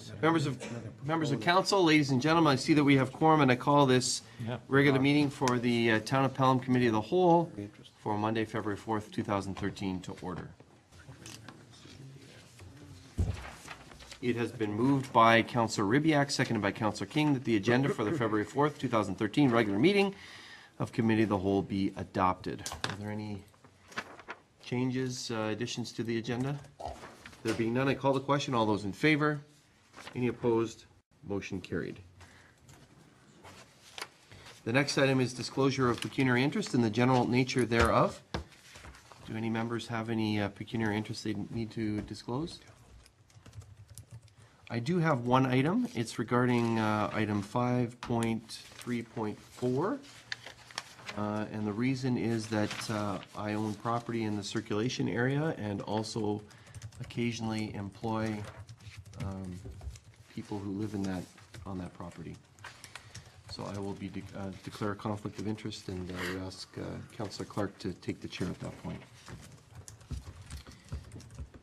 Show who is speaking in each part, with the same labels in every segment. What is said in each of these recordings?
Speaker 1: Yes.
Speaker 2: Members of council, ladies and gentlemen, I see that we have quorum, and I call this regular meeting for the Town of Pelham Committee of the Whole for Monday, February 4th, 2013 to order. It has been moved by Councillor Ribbiak, seconded by Councillor King, that the agenda for the February 4th, 2013 regular meeting of Committee of the Whole be adopted. Are there any changes, additions to the agenda? There being none, I call the question. All those in favor? Any opposed? Motion carried. The next item is disclosure of pecuniary interest and the general nature thereof. Do any members have any pecuniary interest they need to disclose? I do have one item. It's regarding item 5.3.4. And the reason is that I own property in the circulation area and also occasionally employ people who live in on that property. So I will be declare a conflict of interest, and I would ask Councillor Clark to take the chair at that point.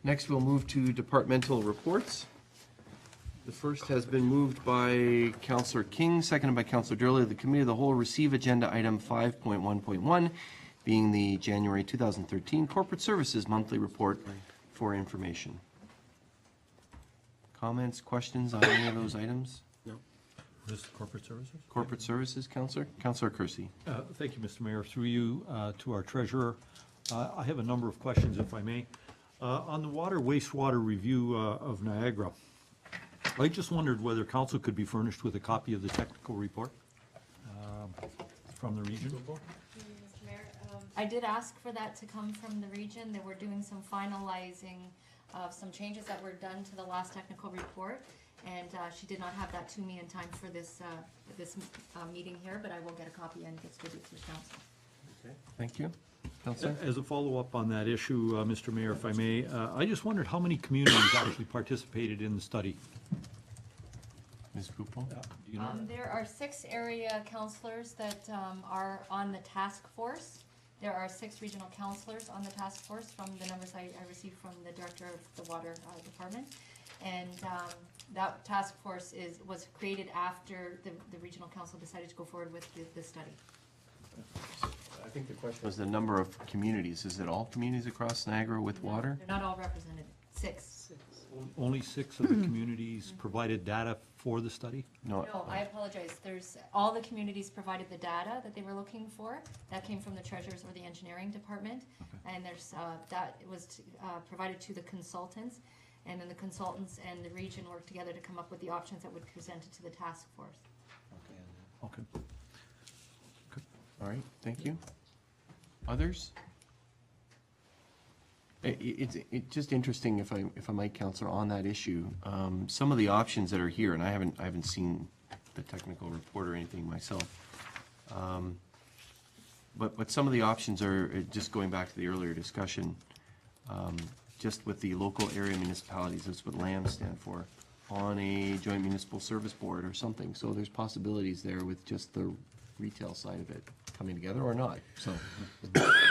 Speaker 2: Next, we'll move to departmental reports. The first has been moved by Councillor King, seconded by Councillor Durley. The Committee of the Whole receive agenda item 5.1.1, being the January 2013 Corporate Services Monthly Report for information. Comments, questions on any of those items?
Speaker 1: No. This is corporate services?
Speaker 2: Corporate Services, Councillor? Councillor Kersey.
Speaker 3: Thank you, Mr. Mayor. Through you to our treasurer, I have a number of questions, if I may. On the water wastewater review of Niagara, I just wondered whether council could be furnished with a copy of the technical report from the region.
Speaker 4: Mr. Mayor, I did ask for that to come from the region. They were doing some finalizing of some changes that were done to the last technical report, and she did not have that to me in time for this meeting here, but I will get a copy and distribute to the council.
Speaker 2: Okay. Thank you. Councillor?
Speaker 3: As a follow-up on that issue, Mr. Mayor, if I may, I just wondered how many communities actually participated in the study.
Speaker 2: Ms. Pupil?
Speaker 3: Do you know?
Speaker 4: There are 6 area councillors that are on the task force. There are 6 regional councillors on the task force from the numbers I received from the director of the water department. And that task force was created after the regional council decided to go forward with the study.
Speaker 2: I think the question was the number of communities. Is it all communities across Niagara with water?
Speaker 4: They're not all represented. 6.
Speaker 3: Only 6 of the communities provided data for the study?
Speaker 4: No, I apologize. All the communities provided the data that they were looking for. That came from the treasurers or the engineering department. Okay. And that was provided to the consultants. And then the consultants and the region worked together to come up with the options that would be presented to the task force.
Speaker 3: Okay.
Speaker 2: All right, thank you. Others? It's just interesting, if I might, Councillor, on that issue. Some of the options that are here, and I haven't seen the technical report or anything myself. But some of the options are, just going back to the earlier discussion, just with the local area municipalities, that's what LAM stand for, on a joint municipal service board or something. So there's possibilities there with just the retail side of it coming together or not. So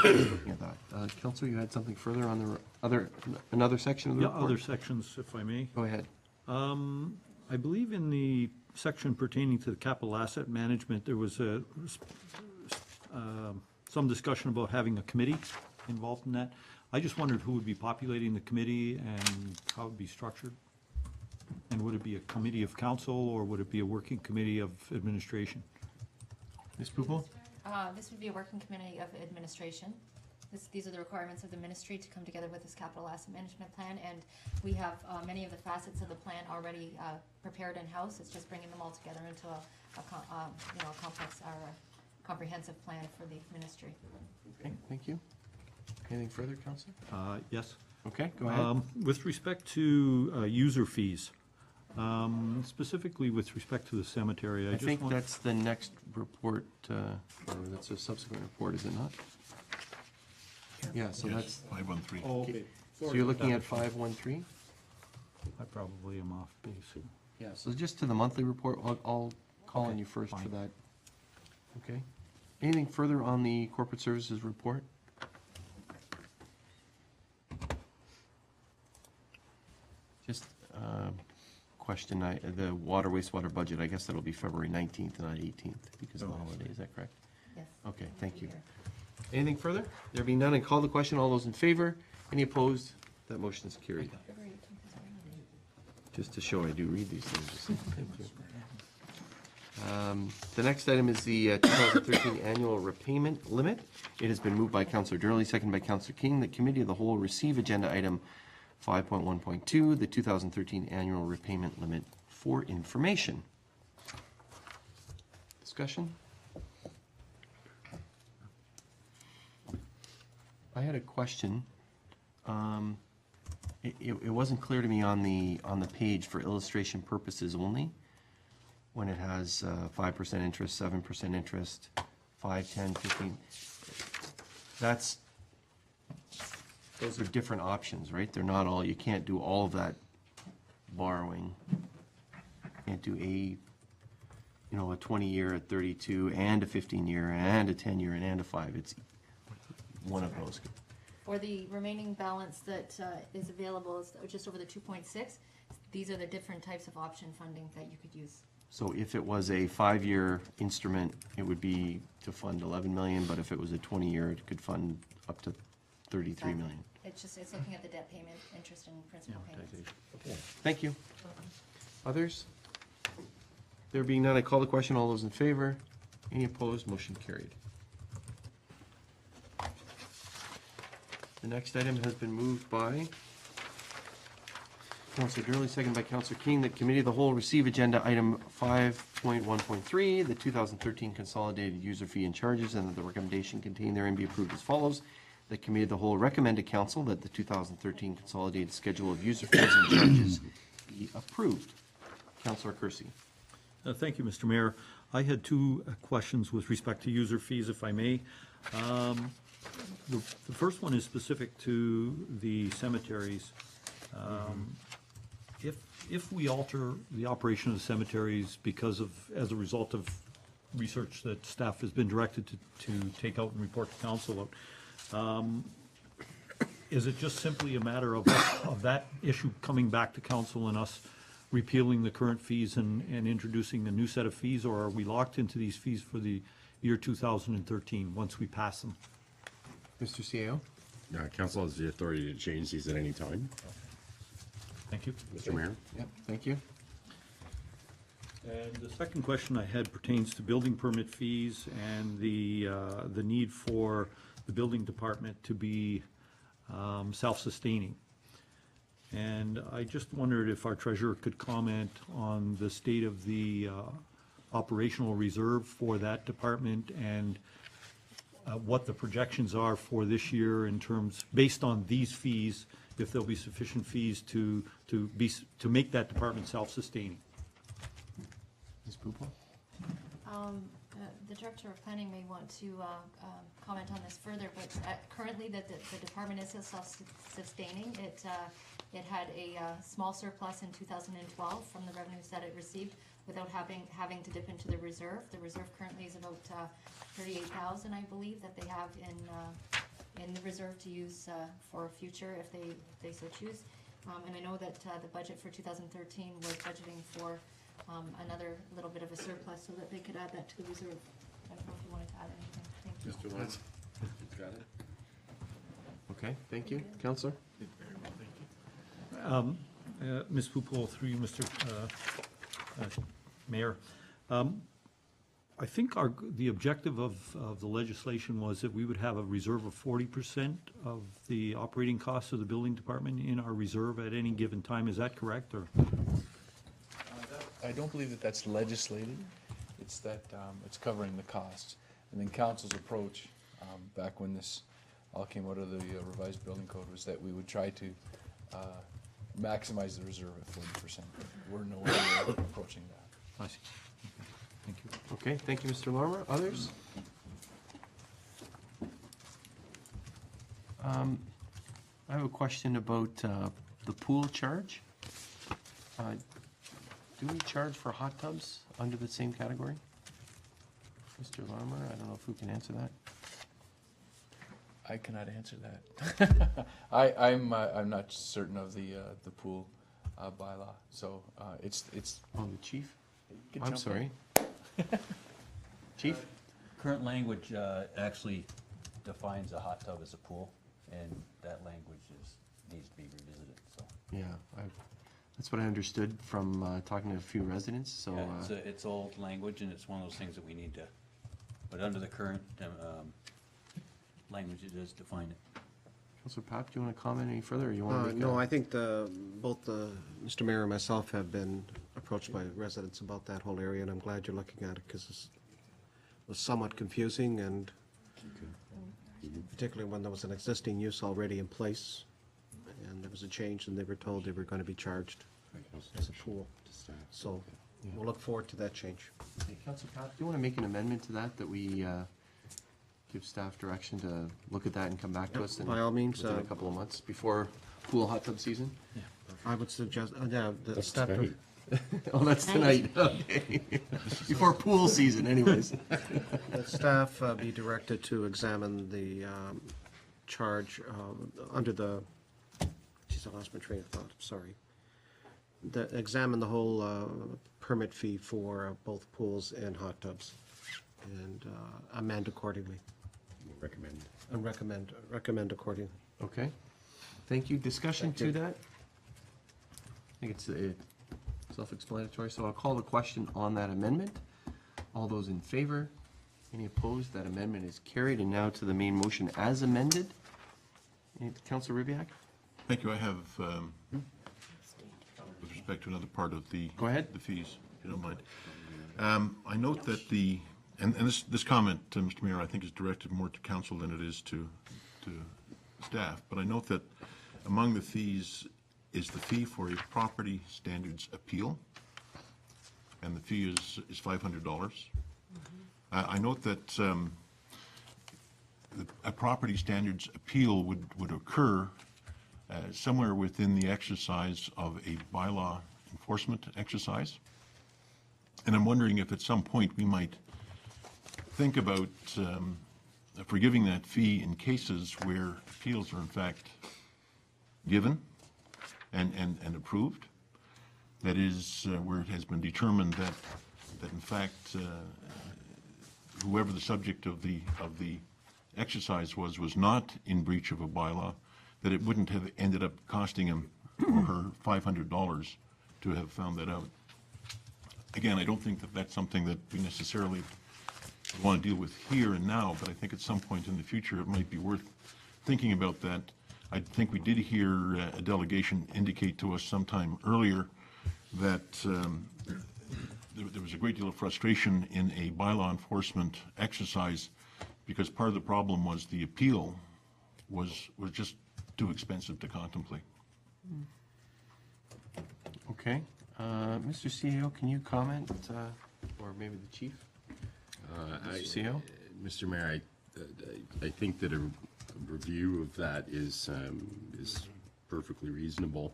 Speaker 2: looking at that. Councillor, you had something further on the another section of the report?
Speaker 3: Other sections, if I may.
Speaker 2: Go ahead.
Speaker 3: I believe in the section pertaining to the capital asset management, there was some discussion about having a committee involved in that. I just wondered who would be populating the committee and how it would be structured. And would it be a committee of council or would it be a working committee of administration?
Speaker 2: Ms. Pupil?
Speaker 4: This would be a working committee of administration. These are the requirements of the ministry to come together with this capital asset management plan, and we have many of the facets of the plan already prepared in-house. It's just bringing them all together into a complex or a comprehensive plan for the ministry.
Speaker 2: Okay, thank you. Anything further, Councillor?
Speaker 3: Yes.
Speaker 2: Okay, go ahead.
Speaker 3: With respect to user fees, specifically with respect to the cemetery,
Speaker 2: I think that's the next report, or that's a subsequent report, is it not? Yeah, so that's,
Speaker 1: 513.
Speaker 3: Oh, okay.
Speaker 2: so you're looking at 513?
Speaker 3: I probably am off base.
Speaker 2: Yeah, so just to the monthly report, I'll call on you first for that. Okay. Anything further on the corporate services report? Just question, the water wastewater budget, I guess that'll be February 19th, not 18th, because of the holiday, is that correct?
Speaker 4: Yes.
Speaker 2: Okay, thank you. Anything further? There being none, I call the question. All those in favor? Any opposed? That motion is carried.
Speaker 4: February 18th is our holiday.
Speaker 2: Just to show I do read these things. Thank you. The next item is the 2013 annual repayment limit. It has been moved by Councillor Durley, seconded by Councillor King, that Committee of the Whole receive agenda item 5.1.2, the 2013 annual repayment limit for information. Discussion? I had a question. It wasn't clear to me on the page for illustration purposes only, when it has 5% interest, 7% interest, 5, 10, 15. Those are different options, right? They're not all, you can't do all of that borrowing. You can't do a 20-year at 32 and a 15-year and a 10-year and a 5. It's one of those.
Speaker 4: For the remaining balance that is available, is just over the 2.6, these are the different types of option funding that you could use.
Speaker 2: So if it was a 5-year instrument, it would be to fund 11 million, but if it was a 20-year, it could fund up to 33 million.
Speaker 4: It's looking at the debt payment, interest and principal payments.
Speaker 2: Thank you. Others? There being none, I call the question. All those in favor? Any opposed? Motion carried. The next item has been moved by Councillor Durley, seconded by Councillor King, that Committee of the Whole receive agenda item 5.1.3, the 2013 consolidated user fee and charges, and that the recommendation contained therein be approved as follows. The Committee of the Whole recommend to Council that the 2013 consolidated schedule of user fees and charges be approved. Councillor Kersey.
Speaker 3: Thank you, Mr. Mayor. I had two questions with respect to user fees, if I may. The first one is specific to the cemeteries. If we alter the operation of the cemeteries as a result of research that staff has been directed to take out and report to council out, is it just simply a matter of that issue coming back to council and us repealing the current fees and introducing a new set of fees, or are we locked into these fees for the year 2013 once we pass them?
Speaker 2: Mr. CAO.
Speaker 5: Council has the authority to change these at any time,
Speaker 3: Thank you.
Speaker 5: Mr. Mayor.
Speaker 2: Yep, thank you.
Speaker 3: And the second question I had pertains to building permit fees and the need for the building department to be self-sustaining. And I just wondered if our treasurer could comment on the state of the operational reserve for that department and what the projections are for this year in terms, based on these fees, if there'll be sufficient fees to make that department self-sustaining.
Speaker 2: Ms. Pupel?
Speaker 4: The Director of Planning may want to comment on this further, but currently the department is self-sustaining. It had a small surplus in 2012 from the revenues that it received without having to dip into the reserve. The reserve currently is about 38,000, I believe, that they have in the reserve to use for future if they so choose. And I know that the budget for 2013 was budgeting for another little bit of a surplus so that they could add that to the reserve. I don't know if you wanted to add anything. Thank you.
Speaker 5: Mr. Lawrence. Got it.
Speaker 2: Okay, thank you. Councillor?
Speaker 3: Ms. Pupel, through you, Mr. Mayor. I think the objective of the legislation was that we would have a reserve of 40% of the operating costs of the building department in our reserve at any given time. Is that correct, or?
Speaker 6: I don't believe that that's legislated. It's that it's covering the costs. And then council's approach, back when this all came out of the revised building code, was that we would try to maximize the reserve at 40%. We're nowhere near approaching that.
Speaker 3: I see. Thank you.
Speaker 2: Okay, thank you, Mr. Larmer. Others? I have a question about the pool charge. Do we charge for hot tubs under the same category? Mr. Larmer, I don't know if we can answer that.
Speaker 6: I cannot answer that. I'm not certain of the pool bylaw. So it's.
Speaker 2: Oh, the chief?
Speaker 6: you can
Speaker 2: I'm
Speaker 6: jump in.
Speaker 2: sorry. Chief?
Speaker 7: Current language actually defines a hot tub as a pool, and that language needs to be revisited, so.
Speaker 2: Yeah, that's what I understood from talking to a few residents, so.
Speaker 7: Yeah, it's old language, and it's one of those things that we need to, but under the current language, it does define it.
Speaker 2: Councilor Papp, do you want to comment any further, or you want to make
Speaker 8: No, I think both Mr. Mayor and myself have been approached by residents about that whole area, and I'm glad you're looking at it, because it was somewhat confusing, and particularly when there was an existing use already in place, and there was a change, and they were told they were going to be charged as a pool. So we'll look forward to that change.
Speaker 2: Hey, Councilor Papp, do you want to make an amendment to that we give staff direction to look at that and come back to us?
Speaker 8: By all means,
Speaker 2: Within a couple of months, before pool hot tub season?
Speaker 8: I would suggest, the
Speaker 5: That's
Speaker 8: staff.
Speaker 5: tonight.
Speaker 2: Oh, that's tonight, okay. Before pool season, anyways.
Speaker 8: The staff be directed to examine the charge under the, geez, I lost my train of thought, sorry. Examine the whole permit fee for both pools and hot tubs, and amend accordingly,
Speaker 5: Recommend.
Speaker 8: and recommend accordingly.
Speaker 2: Okay, thank you. Discussion to that? I think it's self-explanatory, so I'll call the question on that amendment. All those in favor? Any opposed? That amendment is carried, and now to the main motion as amended. Councilor Ribbiak?
Speaker 9: Thank you. I have, with respect to another part of the.
Speaker 2: Go ahead.
Speaker 9: The fees, if you don't mind. I note that and this comment, Mr. Mayor, I think is directed more to council than it is to staff, but I note that among the fees is the fee for a property standards appeal, and the fee is $500. I note that a property standards appeal would occur somewhere within the exercise of a bylaw enforcement exercise. And I'm wondering if at some point we might think about forgiving that fee in cases where appeals are in fact given and approved. That is, where it has been determined that in fact whoever the subject of the exercise was not in breach of a bylaw, that it wouldn't have ended up costing him or her $500 to have found that out. Again, I don't think that that's something that we necessarily want to deal with here and now, but I think at some point in the future it might be worth thinking about that. I think we did hear a delegation indicate to us sometime earlier that there was a great deal of frustration in a bylaw enforcement exercise because part of the problem was the appeal was just too expensive to contemplate.
Speaker 2: Okay. Mr. CEO, can you comment, or maybe the chief? Mr. CEO?
Speaker 5: Mr. Mayor, I think that a review of that is perfectly reasonable.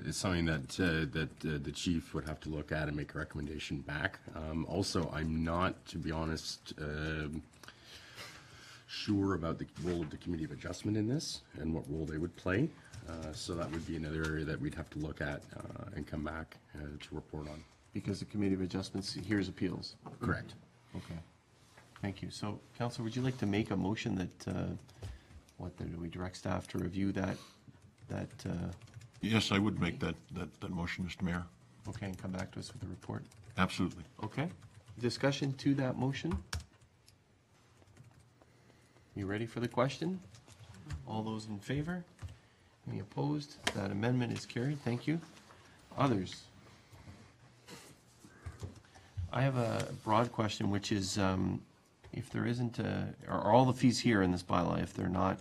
Speaker 5: It's something that the chief would have to look at and make a recommendation back. Also, I'm not, to be honest, sure about the role of the Committee of Adjustment in this and what role they would play. So that would be another area that we'd have to look at and come back to report on.
Speaker 2: Because the Committee of Adjustments hears appeals.
Speaker 5: Correct.
Speaker 2: Okay. Thank you. So, Councilor, would you like to make a motion that, do we direct staff to review that,
Speaker 9: Yes, I would make that motion, Mr. Mayor.
Speaker 2: okay, and come back to us with a report?
Speaker 9: Absolutely.
Speaker 2: Okay. Discussion to that motion? You ready for the question? All those in favor? Any opposed? That amendment is carried. Thank you. Others? I have a broad question, which is, if there isn't are all the fees here in this bylaw? If they're not,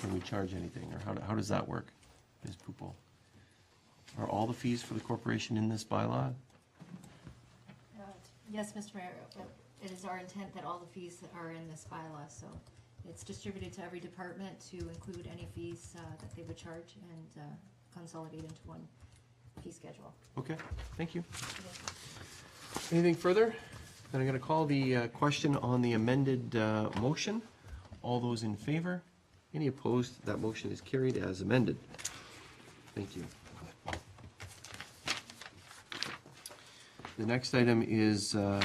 Speaker 2: can we charge anything? Or how does that work, Ms. Pupol? Are all the fees for the corporation in this bylaw?
Speaker 4: Yes, Mr. Mayor, it is our intent that all the fees are in this bylaw, so it's distributed to every department to include any fees that they would charge and consolidate into one fee schedule.
Speaker 2: Okay, thank you. Anything further? Then I'm going to call the question on the amended motion. All those in favor? Any opposed? That motion is carried as amended. Thank you. The next item is the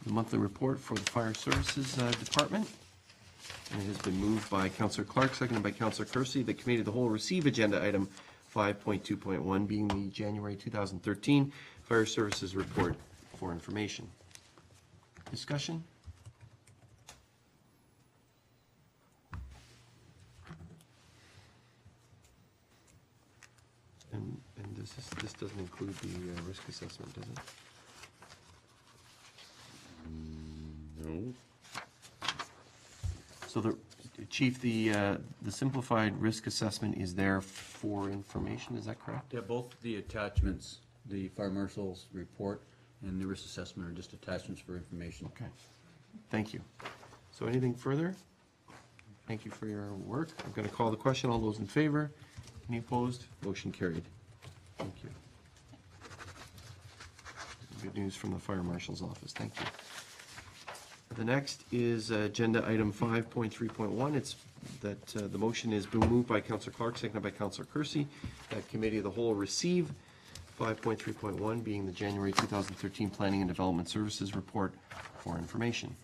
Speaker 2: monthly report for the Fire Services Department. And it has been moved by Councillor Clark, seconded by Councillor Kersey. The Committee of the Whole receive agenda item 5.2.1, being the January 2013 Fire Services Report for information. Discussion? And this doesn't include the risk assessment, does it?
Speaker 5: No.
Speaker 2: So the, Chief, the simplified risk assessment is there for information, is that correct?
Speaker 7: Yeah, both the attachments, the fire marshal's report and the risk assessment are just attachments for information.
Speaker 2: Okay, thank you. So anything further? Thank you for your work. I'm going to call the question. All those in favor? Any opposed? Motion carried. Thank you. Good news from the Fire Marshal's office. Thank you. The next is agenda item 5.3.1. It's that the motion is been moved by Councillor Clark, seconded by Councillor Kersey, that Committee of the Whole receive 5.3.1 being the January 2013 Planning and Development Services Report for information.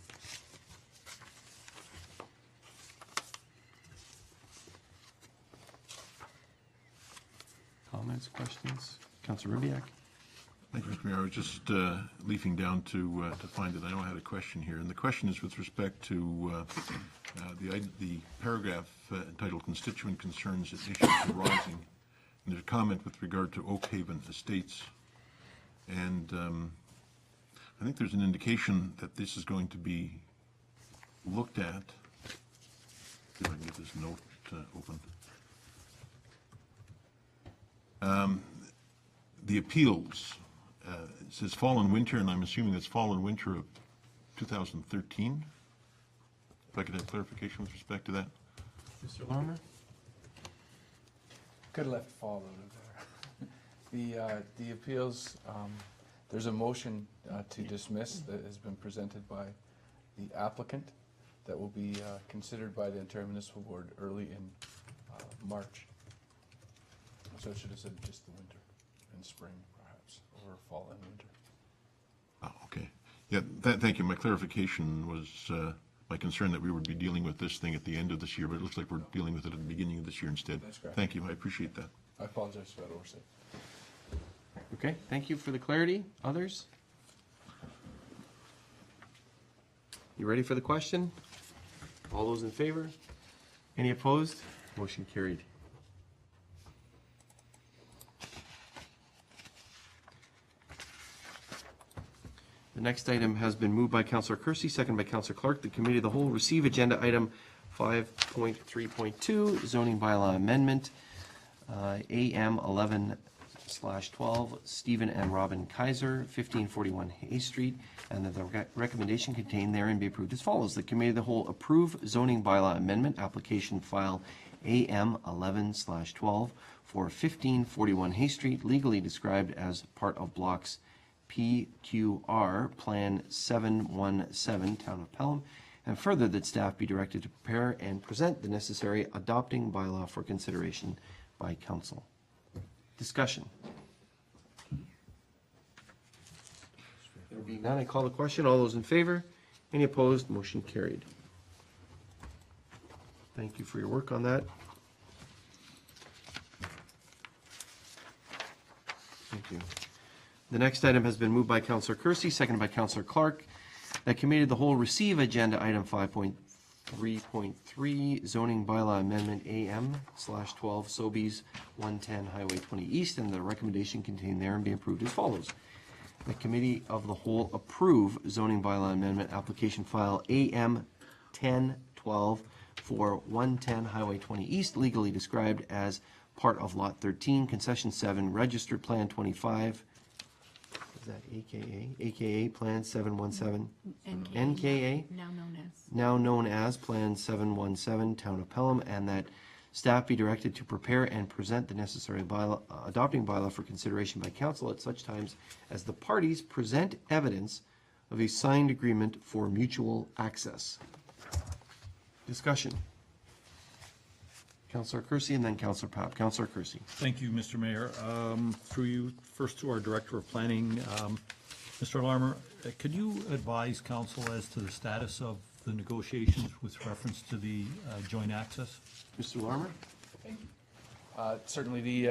Speaker 2: Comments, questions? Councillor Ribbiak?
Speaker 9: Thank you, Mr. Mayor. I was just leafing down to find it. I know I had a question here, and the question is with respect to the paragraph entitled Constituent Concerns and Issues Arising. And there's a comment with regard to Oak Haven Estates. And I think there's an indication that this is going to be looked at. See if I can get this note open. The appeals, it says fall and winter, and I'm assuming it's fall and winter of 2013. If I could have clarification with respect to that.
Speaker 2: Mr. Larmer?
Speaker 6: Could have left fall out of there. The appeals, there's a motion to dismiss that has been presented by the applicant that will be considered by the Ontario Municipal Board early in March. So it should have said just the winter and spring perhaps, or fall and winter.
Speaker 9: Oh, okay. Yeah, thank you. My clarification was my concern that we would be dealing with this thing at the end of this year, but it looks like we're dealing with it at the beginning of this year instead.
Speaker 6: That's correct.
Speaker 9: Thank you. I appreciate that.
Speaker 6: I apologize for that oversight.
Speaker 2: Okay, thank you for the clarity. Others? You ready for the question? All those in favor? Any opposed? Motion carried. The next item has been moved by Councillor Kersey, second by Councillor Clark. The Committee of the Whole receive agenda item 5.3.2, zoning bylaw amendment, AM 11/12, Stephen and Robin Kaiser, 1541 Hay Street, and that the recommendation contained therein be approved as follows. The Committee of the Whole approve zoning bylaw amendment application file AM 11/12 for 1541 Hay Street, legally described as part of blocks PQR Plan 717, Town of Pelham, and further that staff be directed to prepare and present the necessary adopting bylaw for consideration by council. Discussion. There being none, I call the question. All those in favor? Any opposed? Motion carried. Thank you for your work on that. Thank you. The next item has been moved by Councillor Kersey, seconded by Councillor Clark. That Committee of the Whole receive agenda item 5.3.3, zoning bylaw amendment AM/12, Sobeys 110 Highway 20 East, and the recommendation contained therein be approved as follows. The Committee of the Whole approve zoning bylaw amendment application file AM 1012 for 110 Highway 20 East, legally described as part of Lot 13, Concession 7, Registered Plan 25. Is that AKA Plan 717? NKA? Now known as Plan 717, Town of Pelham, and that staff be directed to prepare and present the necessary bylaw, adopting bylaw for consideration by council at such times as the parties present evidence of a signed agreement for mutual access. Discussion. Councillor Kersey, and then Councillor Papp. Councillor Kersey.
Speaker 3: Thank you, Mr. Mayor. Through you, first to our Director of Planning, Mr. Larmer, could you advise council as to the status of the negotiations with reference to the joint access?
Speaker 2: Mr. Larmer?
Speaker 6: Certainly, the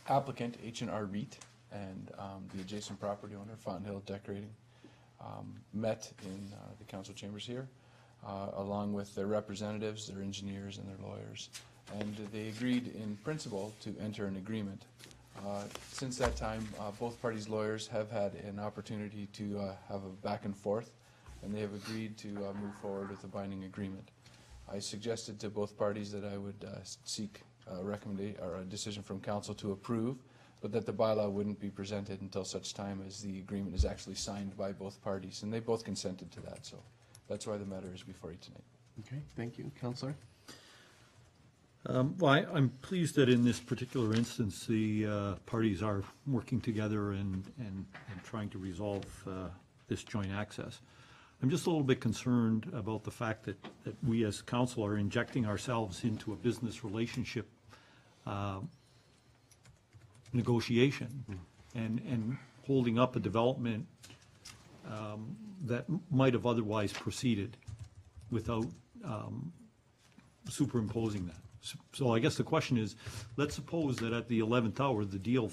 Speaker 6: applicant, H&R REIT, and the adjacent property owner, Fountain Hill Decorating, met in the council chambers here, along with their representatives, their engineers, and their lawyers. And they agreed in principle to enter an agreement. Since that time, both parties' lawyers have had an opportunity to have a back and forth, and they have agreed to move forward with a binding agreement. I suggested to both parties that I would seek a recommendation or a decision from council to approve, but that the bylaw wouldn't be presented until such time as the agreement is actually signed by both parties, and they both consented to that, so that's why the matter is before you tonight.
Speaker 2: Okay, thank you. Councillor?
Speaker 3: Well, I'm pleased that in this particular instance, the parties are working together and trying to resolve this joint access. I'm just a little bit concerned about the fact that we as council are injecting ourselves into a business relationship negotiation and holding up a development that might have otherwise proceeded without superimposing that. So I guess the question is, let's suppose that at the 11th hour, the deal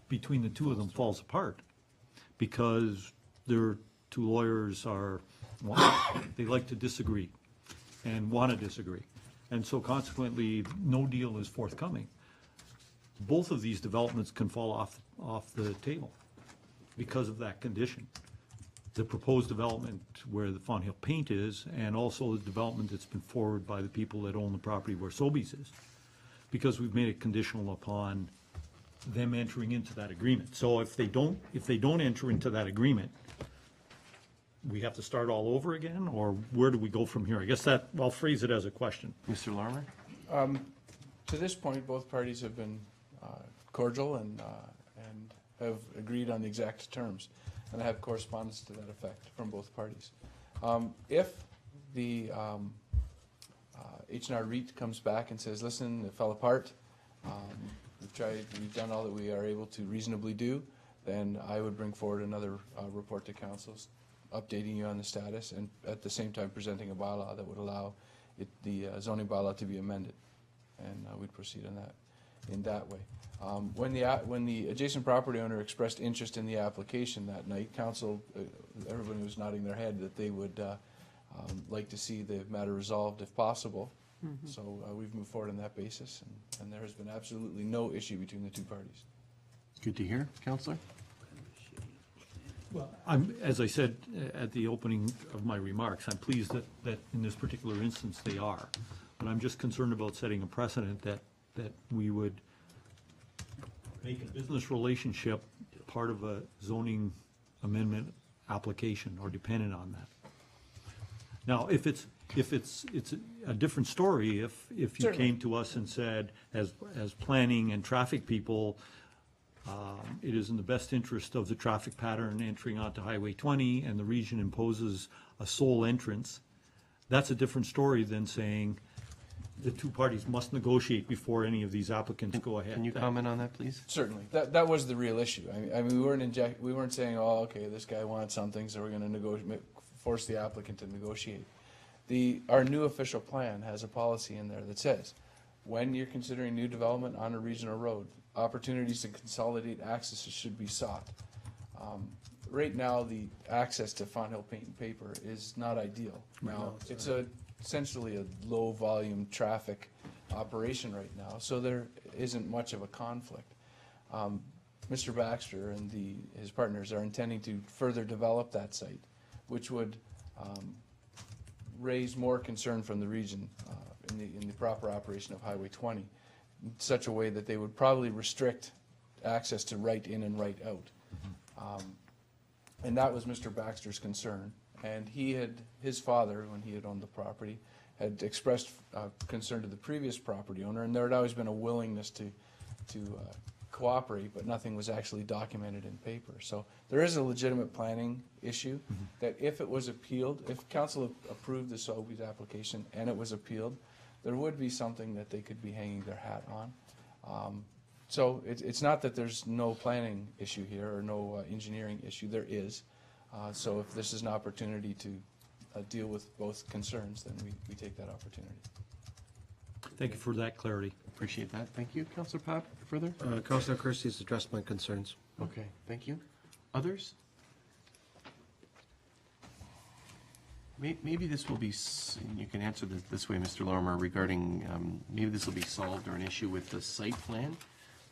Speaker 3: between the two of them falls apart because their two lawyers are, they like to disagree and want to disagree. And so consequently, no deal is forthcoming. Both of these developments can fall off the table because of that condition. The proposed development where the Fountain Hill Paint is, and also the development that's been forwarded by the people that own the property where Sobeys is, because we've made it conditional upon them entering into that agreement. So if they don't enter into that agreement, we have to start all over again, or where do we go from here? I guess that, I'll phrase it as a question.
Speaker 2: Mr. Larmer?
Speaker 6: To this point, both parties have been cordial and have agreed on the exact terms, and I have correspondence to that effect from both parties. If the H&R REIT comes back and says, listen, it fell apart, we've done all that we are able to reasonably do, then I would bring forward another report to councils, updating you on the status, and at the same time presenting a bylaw that would allow the zoning bylaw to be amended, and we'd proceed on that in that way. When the adjacent property owner expressed interest in the application that night, council, everybody was nodding their head that they would like to see the matter resolved if possible. So we've moved forward on that basis, and there has been absolutely no issue between the two parties.
Speaker 2: Good to hear. Councillor?
Speaker 3: Well, as I said at the opening of my remarks, I'm pleased that in this particular instance they are. But I'm just concerned about setting a precedent that we would make a business relationship part of a zoning amendment application or dependent on that. Now, if it's a different story, if you
Speaker 6: Certainly.
Speaker 3: came to us and said, as planning and traffic people, it is in the best interest of the traffic pattern entering onto Highway 20 and the region imposes a sole entrance, that's a different story than saying the two parties must negotiate before any of these applicants go ahead.
Speaker 2: Can you comment on that, please?
Speaker 6: Certainly, that was the real issue. I mean, we weren't saying, oh, okay, this guy wants something, so we're going to negotiate, force the applicant to negotiate. Our new official plan has a policy in there that says, when you're considering new development on a regional road, opportunities to consolidate accesses should be sought. Right now, the access to Fountain Hill Paint and Paper is not ideal. Now, it's essentially a low-volume traffic operation right now, so there isn't much of a conflict. Mr. Baxter and his partners are intending to further develop that site, which would raise more concern from the region in the proper operation of Highway 20 in such a way that they would probably restrict access to right in and right out. And that was Mr. Baxter's concern. And his father, when he had owned the property, had expressed concern to the previous property owner, and there had always been a willingness to cooperate, but nothing was actually documented in paper. So there is a legitimate planning issue that if it was appealed, if council approved the Sobeys application and it was appealed, there would be something that they could be hanging their hat on. So it's not that there's no planning issue here or no engineering issue, there is. So if this is an opportunity to deal with both concerns, then we take that opportunity.
Speaker 3: Thank you for that clarity.
Speaker 2: Appreciate that. Thank you. Councillor Papp, further?
Speaker 8: Councillor Kersey has addressed my concerns.
Speaker 2: Okay, thank you. Others? Maybe this will be, and you can answer this way, Mr. Lorimer, regarding, maybe this will be solved or an issue with the site plan,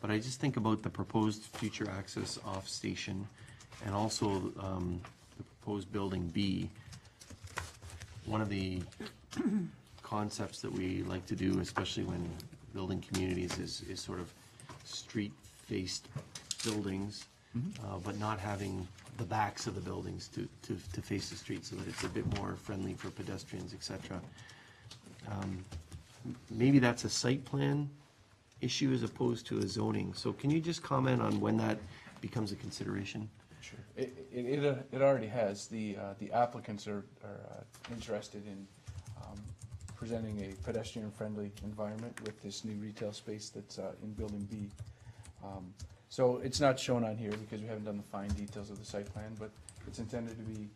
Speaker 2: but I just think about the proposed future access off station and also the proposed building B. One of the concepts that we like to do, especially when building communities, is sort of street-faced buildings, but not having the backs of the buildings to face the street so that it's a bit more friendly for pedestrians, et cetera. Maybe that's a site plan issue as opposed to a zoning. So can you just comment on when that becomes a consideration?
Speaker 6: Sure. It already has. The applicants are interested in presenting a pedestrian-friendly environment with this new retail space that's in Building B. So it's not shown on here because we haven't done the fine details of the site plan, but it's intended to be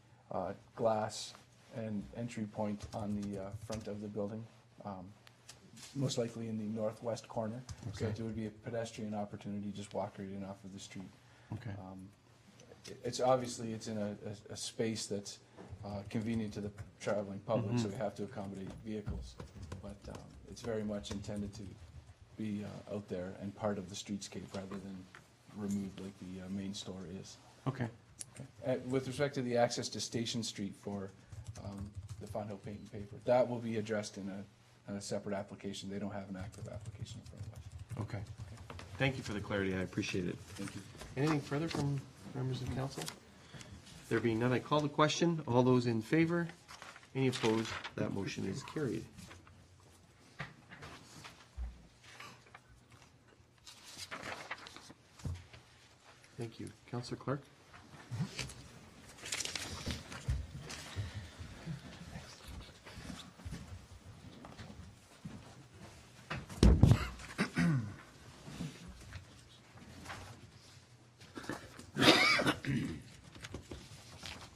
Speaker 6: glass and entry point on the front of the building, most likely in the northwest corner. So
Speaker 2: Okay.
Speaker 6: it would be a pedestrian opportunity, just walk right in off of the street.
Speaker 2: Okay.
Speaker 6: It's obviously, it's in a space that's convenient to the traveling public, so we have to accommodate vehicles. But it's very much intended to be out there and part of the streetscape rather than removed like the main store is.
Speaker 2: Okay.
Speaker 6: With respect to the access to Station Street for the Fonthill Paint and Paper, that will be addressed in a separate application. They don't have an active application in front of us.
Speaker 2: Okay. Thank you for the clarity. I appreciate it.
Speaker 6: Thank you.
Speaker 2: Anything further from members of council? There being none, I call the question. All those in favor? Any opposed? That motion is carried. Thank you. Councillor Clark?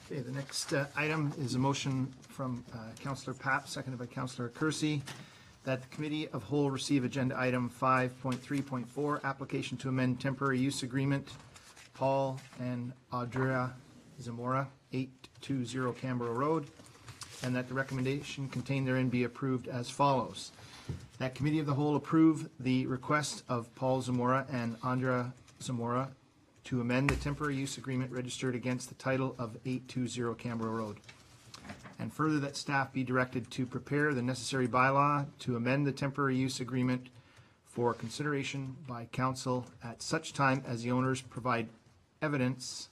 Speaker 10: Okay, the next item is a motion from Councillor Papp, seconded by Councillor Kersey, that the Committee of Whole receive agenda item 5.3.4, application to amend temporary use agreement, Paul and Audra Zamora, 820 Canberra Road, and that the recommendation contained therein be approved as follows. That Committee of the Whole approve the request of Paul Zamora and Audra Zamora to amend the temporary use agreement registered against the title of 820 Canberra Road. And further, that staff be directed to prepare the necessary bylaw to amend the temporary use agreement for consideration by council at such time as the owners provide evidence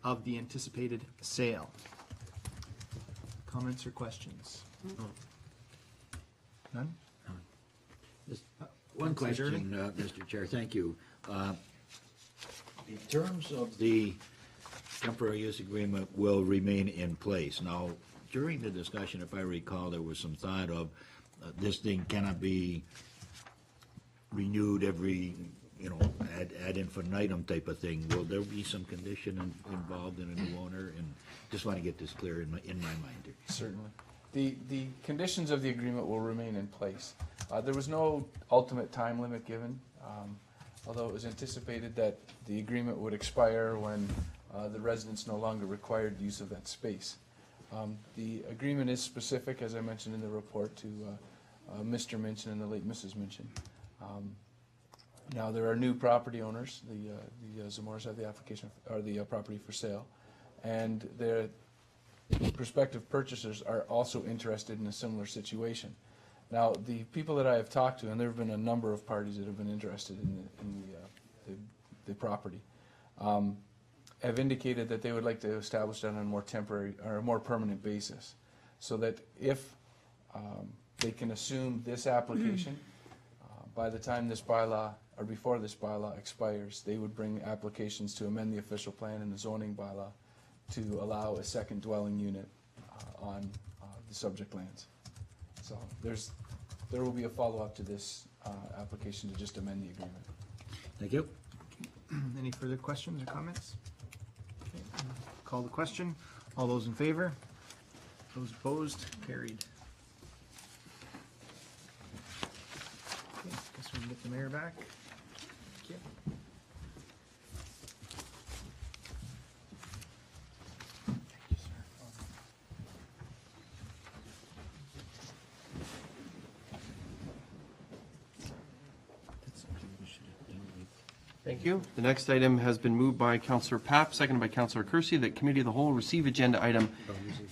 Speaker 10: of the anticipated sale. Comments or questions? None?
Speaker 11: One question, Mr. Chair, thank you. In terms of the temporary use agreement will remain in place. Now, during the discussion, if I recall, there was some thought of this thing cannot be renewed every, ad infinitum type of thing. Will there be some condition involved in a new owner? And just want to get this clear in my mind here.
Speaker 6: Certainly. The conditions of the agreement will remain in place. There was no ultimate time limit given, although it was anticipated that the agreement would expire when the residents no longer required use of that space. The agreement is specific, as I mentioned in the report, to Mr. Minchin and the late Mrs. Minchin. Now, there are new property owners. The Zamoras have the application, or the property for sale, and their prospective purchasers are also interested in a similar situation. Now, the people that I have talked to, and there have been a number of parties that have been interested in the property, have indicated that they would like to establish that on a more temporary or a more permanent basis, so that if they can assume this application, by the time this bylaw or before this bylaw expires, they would bring applications to amend the official plan and the zoning bylaw to allow a second dwelling unit on the subject lands. So there's there will be a follow-up to this application to just amend the agreement.
Speaker 11: Thank you.
Speaker 10: Any further questions or comments? Okay, call the question. All those in favor? Those opposed? Carried. Okay, guess we can get the mayor back. Thank you.
Speaker 2: Thank you. The next item has been moved by Councillor Papp, seconded by Councillor Kersey, that Committee of the Whole receive agenda item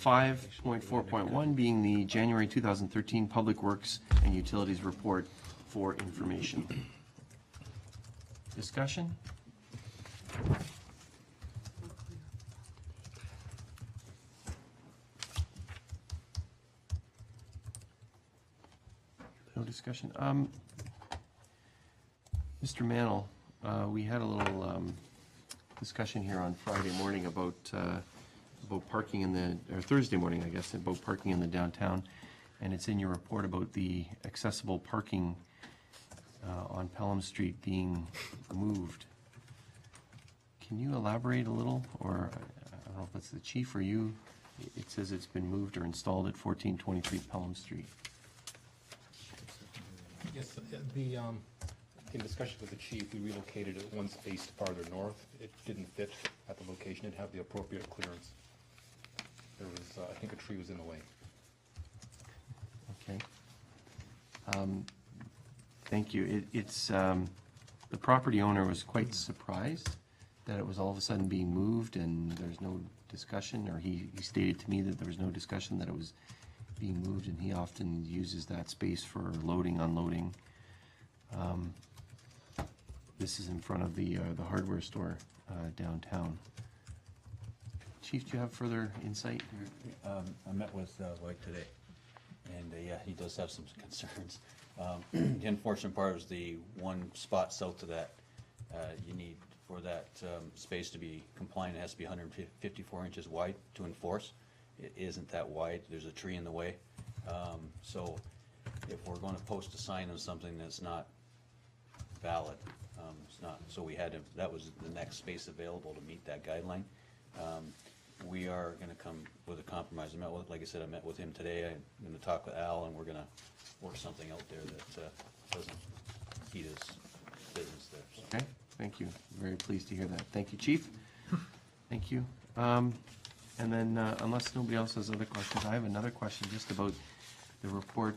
Speaker 2: 5.4.1, being the January 2013 Public Works and Utilities Report for information. Discussion? No discussion. Mr. Mantle, we had a little discussion here on Friday morning about parking in the, or Thursday morning, I guess, about parking in the downtown. And it's in your report about the accessible parking on Pelham Street being moved. Can you elaborate a little, or I don't know if that's the chief or you? It says it's been moved or installed at 1423 Pelham Street.
Speaker 12: Yes, in discussion with the chief, we relocated it one space farther north. It didn't fit at the location. It didn't have the appropriate clearance. There was, I think a tree was in the way.
Speaker 2: Okay. Thank you. It's, the property owner was quite surprised that it was all of a sudden being moved and there's no discussion, or he stated to me that there was no discussion that it was being moved, and he often uses that space for loading, unloading. This is in front of the hardware store downtown. Chief, do you have further insight?
Speaker 7: I met with Lloyd today, and yeah, he does have some concerns. The unfortunate part is the one spot south of that, you need, for that space to be compliant, it has to be 154 inches wide to enforce. It isn't that wide, there's a tree in the way. So if we're going to post a sign on something that's not valid, it's not, so we had to, that was the next space available to meet that guideline. We are going to come with a compromise. I met with, like I said, I met with him today. I'm going to talk with Al, and we're going to work something out there that doesn't impede his business there. So.
Speaker 2: Okay, thank you. Very pleased to hear that. Thank you, Chief. Thank you. And then, unless nobody else has other questions, I have another question just about the report,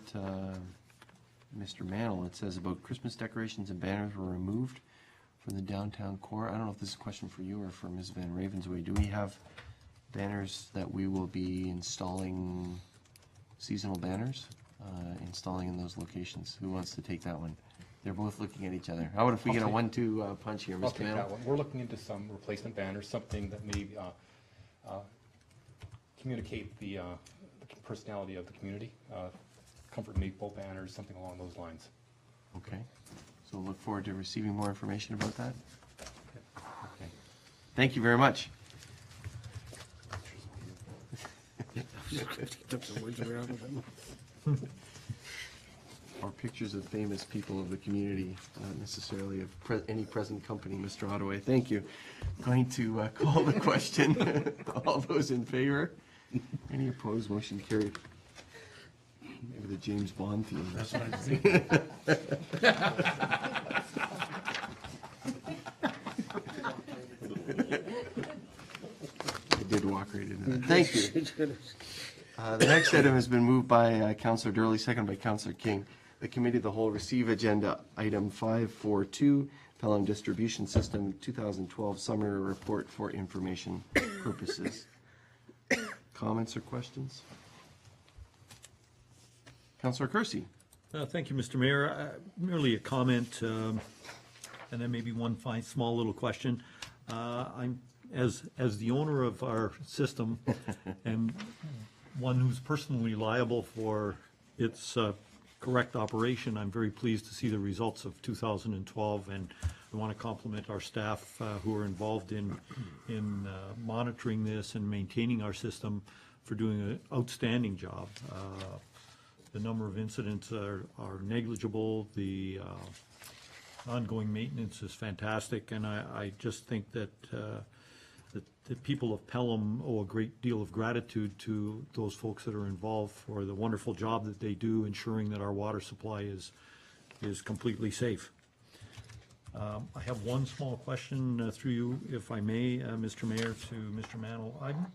Speaker 2: Mr. Mantle. It says about Christmas decorations and banners were removed from the downtown core. I don't know if this is a question for you or for Ms. Van Ravensway. Do we have banners that we will be installing, seasonal banners, installing in those locations? Who wants to take that one? They're both looking at each other. How about if we get a 1-2 punch here,
Speaker 12: I'll
Speaker 2: Mr.
Speaker 12: take
Speaker 2: Mantle?
Speaker 12: that one. We're looking into some replacement banners, something that may communicate the personality of the community. Comfort maple banners, something along those lines.
Speaker 2: Okay, so look forward to receiving more information about that. Okay. Thank you very much. Or pictures of famous people of the community, not necessarily of any present company, Mr. Ottaway. Thank you. Going to call the question. All those in favor? Any opposed? Motion carried. Maybe the James Bond theme. That's what I think. I did walk right into that. Thank you. The next item has been moved by Councillor Durley, seconded by Councillor King. The Committee of the Whole receive agenda item 542, Pelham Distribution System 2012 Summary Report for information purposes. Comments or questions? Councillor Kersey.
Speaker 3: Thank you, Mr. Mayor. Merely a comment, and then maybe one fine, small little question. I'm, as the owner of our system and one who's personally liable for its correct operation, I'm very pleased to see the results of 2012, and I want to compliment our staff who are involved in monitoring this and maintaining our system for doing an outstanding job. the number of incidents are negligible, the ongoing maintenance is fantastic, and I just think that the people of Pelham owe a great deal of gratitude to those folks that are involved for the wonderful job that they do ensuring that our water supply is completely safe. I have one small question through you, if I may, Mr. Mayor, to Mr. Mantle. I'm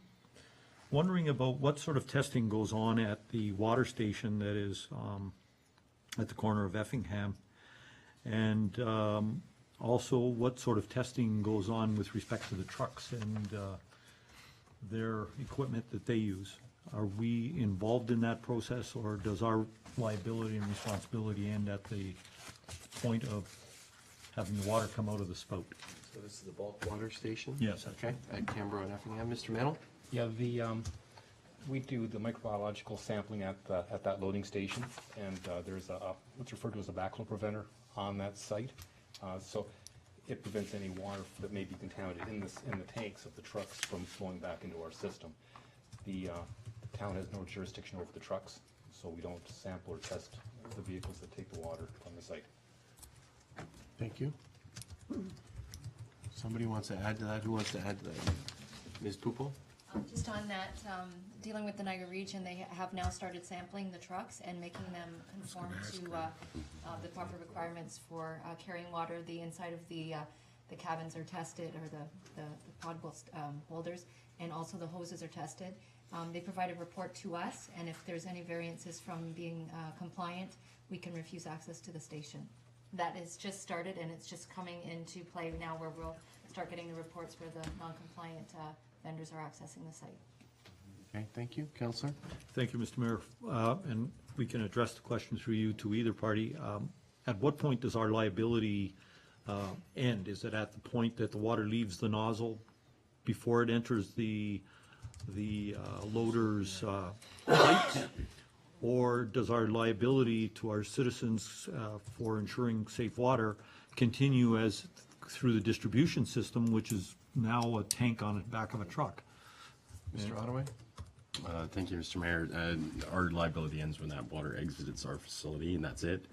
Speaker 3: wondering about what sort of testing goes on at the water station that is at the corner of Effingham, and also what sort of testing goes on with respect to the trucks and their equipment that they use. Are we involved in that process, or does our liability and responsibility end at the point of having the water come out of the spout?
Speaker 2: So this is the bulk water station?
Speaker 3: Yes.
Speaker 2: Okay, at Canberra and Effingham. Mr. Mennel?
Speaker 12: Yeah, we do the microbiological sampling at that loading station, and there's what's referred to as a backflow preventer on that site. So it prevents any water that may be contaminated in the tanks of the trucks from flowing back into our system. The town has no jurisdiction over the trucks, so we don't sample or test the vehicles that take the water from the site.
Speaker 2: Thank you. Somebody wants to add to that? Who wants to add to that? Ms. Pupel?
Speaker 4: Just on that, dealing with the Niagara region, they have now started sampling the trucks and making them conform to the proper requirements for carrying water. The inside of the cabins are tested, or the potable holders, and also the hoses are tested. They provide a report to us, and if there's any variances from being compliant, we can refuse access to the station. That is just started, and it's just coming into play now, where we'll start getting the reports where the non-compliant vendors are accessing the site.
Speaker 2: Okay, thank you. Councillor?
Speaker 3: Thank you, Mr. Mayor. And we can address the question through you to either party. At what point does our liability end? Is it at the point that the water leaves the nozzle before it enters the loader's pipes? Or does our liability to our citizens for ensuring safe water continue as through the distribution system, which is now a tank on the back of a truck?
Speaker 2: Mr. Ottaway?
Speaker 5: Thank you, Mr. Mayor. Our liability ends when that water exits our facility, and that's it.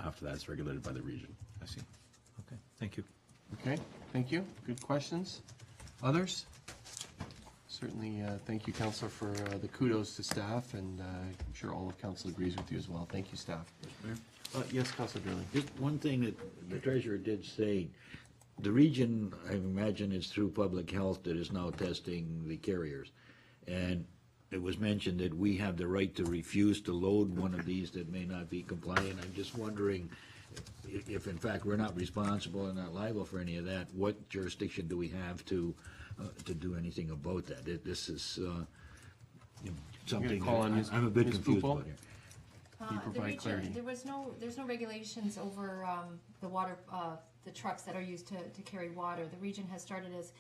Speaker 5: After that, it's regulated by the region.
Speaker 3: I see. Okay, thank you.
Speaker 2: Okay, thank you. Good questions. Others? Certainly, thank you, Councillor, for the kudos to staff, and I'm sure all of Council agrees with you as well. Thank you, staff. Yes, Councillor Durley.
Speaker 11: Just one thing that the treasurer did say, the region, I imagine, is through public health that is now testing the carriers. And it was mentioned that we have the right to refuse to load one of these that may not be compliant. I'm just wondering if in fact we're not responsible and not liable for any of that, what jurisdiction do we have to do anything about that? This is something
Speaker 2: call on Ms.
Speaker 11: I'm a bit
Speaker 2: Ms.
Speaker 11: confused
Speaker 2: Pupel?
Speaker 11: about here.
Speaker 2: Can you provide clarity?
Speaker 4: There's no regulations over the water, the trucks that are used to carry water. The region has started, as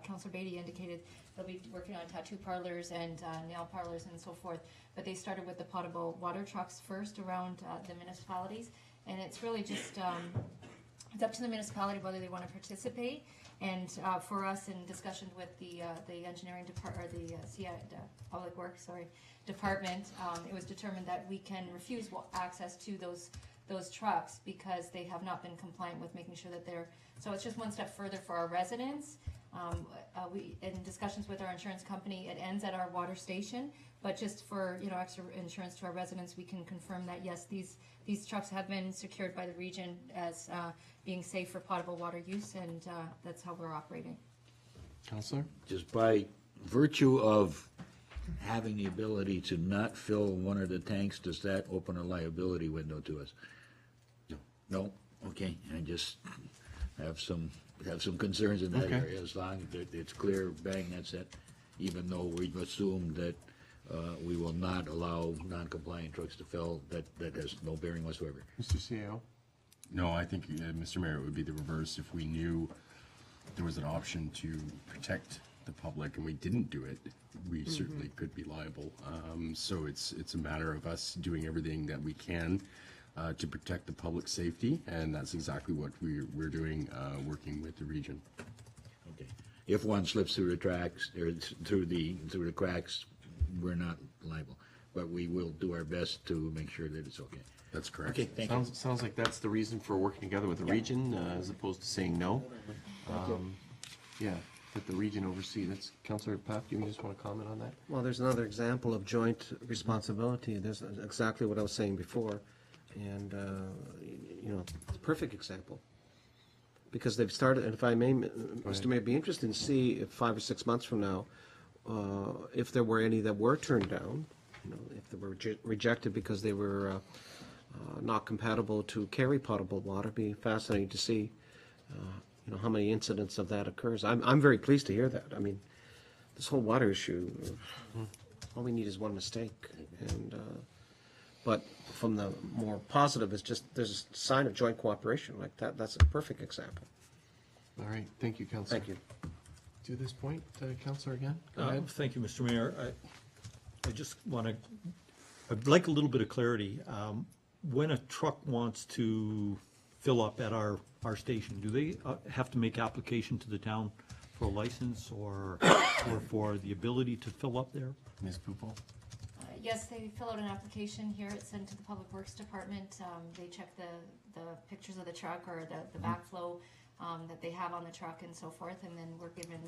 Speaker 4: Councillor Beatty indicated, they'll be working on tattoo parlors and nail parlors and so forth. But they started with the potable water trucks first around the municipalities, and it's really just it's up to the municipality whether they want to participate. And for us, in discussion with the engineering department, or the public works, department, it was determined that we can refuse access to those trucks because they have not been compliant with making sure that they're. So it's just one step further for our residents. We, in discussions with our insurance company, it ends at our water station, but just for extra insurance to our residents, we can confirm that yes, these trucks have been secured by the region as being safe for potable water use, and that's how we're operating.
Speaker 2: Councillor?
Speaker 11: Just by virtue of having the ability to not fill one of the tanks, does that open a liability window to us?
Speaker 5: No.
Speaker 11: No? Okay, I just have some concerns in that
Speaker 2: Okay.
Speaker 11: area. As long as it's clear, bang, that's it. Even though we've assumed that we will not allow non-compliant trucks to fill, that has no bearing whatsoever.
Speaker 2: Mr. CAO?
Speaker 5: No, I think, Mr. Mayor, it would be the reverse. If we knew there was an option to protect the public and we didn't do it, we certainly could be liable. So it's a matter of us doing everything that we can to protect the public safety, and that's exactly what we're doing, working with the region.
Speaker 11: Okay. If one slips through the tracks, or through the cracks, we're not liable. but we will do our best to make sure that it's okay.
Speaker 5: That's correct.
Speaker 11: Okay, thank you.
Speaker 2: Sounds like that's the reason for working together with the region, as opposed to saying no. Yeah, that the region oversee. That's, Councillor Pap, do you just want to comment on that?
Speaker 8: Well, there's another example of joint responsibility. There's exactly what I was saying before. And, you know, it's a perfect example. Because they've started, and if I may, Mr. Mayor, be interested to see if 5 or 6 months from now, if there were any that were turned down, you know, if they were rejected because they were not compatible to carry potable water. It'd be fascinating to see, you know, how many incidents of that occurs. I'm very pleased to hear that. I mean, this whole water issue, all we need is one mistake. And but from the more positive, it's just there's a sign of joint cooperation like that. That's a perfect example.
Speaker 2: All right, thank you, Councillor.
Speaker 8: Thank you.
Speaker 2: To this point, Councillor again? Go ahead.
Speaker 3: Thank you, Mr. Mayor. I just want to, I'd like a little bit of clarity. When a truck wants to fill up at our station, do they have to make application to the town for a license or for the ability to fill up there?
Speaker 2: Ms. Pupel?
Speaker 4: Yes, they fill out an application here, it's sent to the Public Works Department, they check the pictures of the truck or the backflow that they have on the truck and so forth, and then we're given,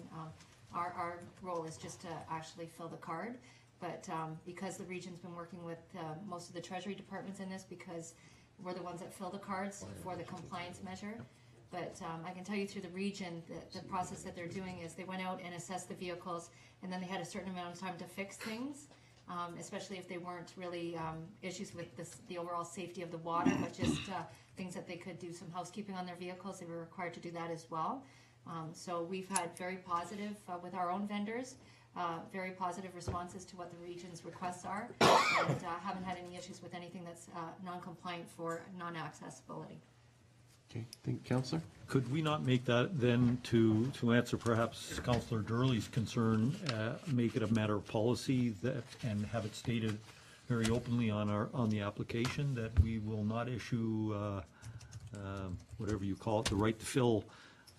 Speaker 4: our role is just to actually fill the card. But because the region's been working with most of the Treasury departments in this, because we're the ones that fill the cards for the compliance measure. But I can tell you through the region, the process that they're doing is they went out and assessed the vehicles, and then they had a certain amount of time to fix things, especially if they weren't really issues with the overall safety of the water, but just things that they could do some housekeeping on their vehicles. They were required to do that as well. So we've had very positive, with our own vendors, very positive responses to what the region's requests are, and haven't had any issues with anything that's non-compliant for non-accessibility.
Speaker 2: Okay, thank you, Councillor.
Speaker 3: Could we not make that then, to answer perhaps Councillor Durley's concern, make it a matter of policy that, and have it stated very openly on the application that we will not issue whatever you call it, the right to fill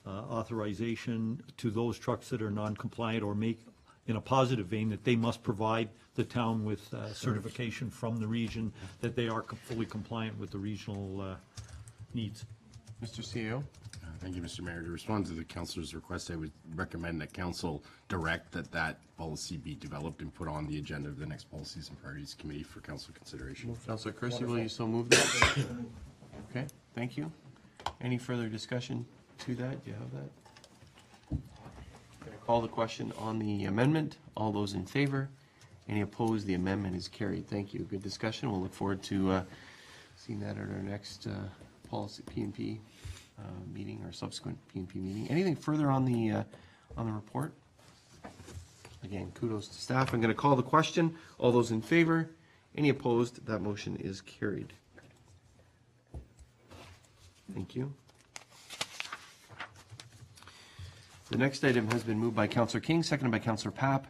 Speaker 3: authorization to those trucks that are non-compliant, or make in a positive vein that they must provide the town with certification from the region that they are fully compliant with the regional needs.
Speaker 2: Mr. CEO?
Speaker 5: Thank you, Mr. Mayor. To respond to the councillor's request, I would recommend that council direct that policy be developed and put on the agenda of the next Policies and Priorities Committee for council consideration.
Speaker 2: Councillor Kersey, will you so move that? Okay, thank you. Any further discussion to that? Do you have that? Call the question on the amendment. All those in favor? Any opposed? The amendment is carried. Thank you. Good discussion. We'll look forward to seeing that at our next policy P&P meeting or subsequent P&P meeting. Anything further on the report? Again, kudos to staff. I'm going to call the question. All those in favor? Any opposed? That motion is carried. Thank you. The next item has been moved by Councillor King, seconded by Councillor Papp,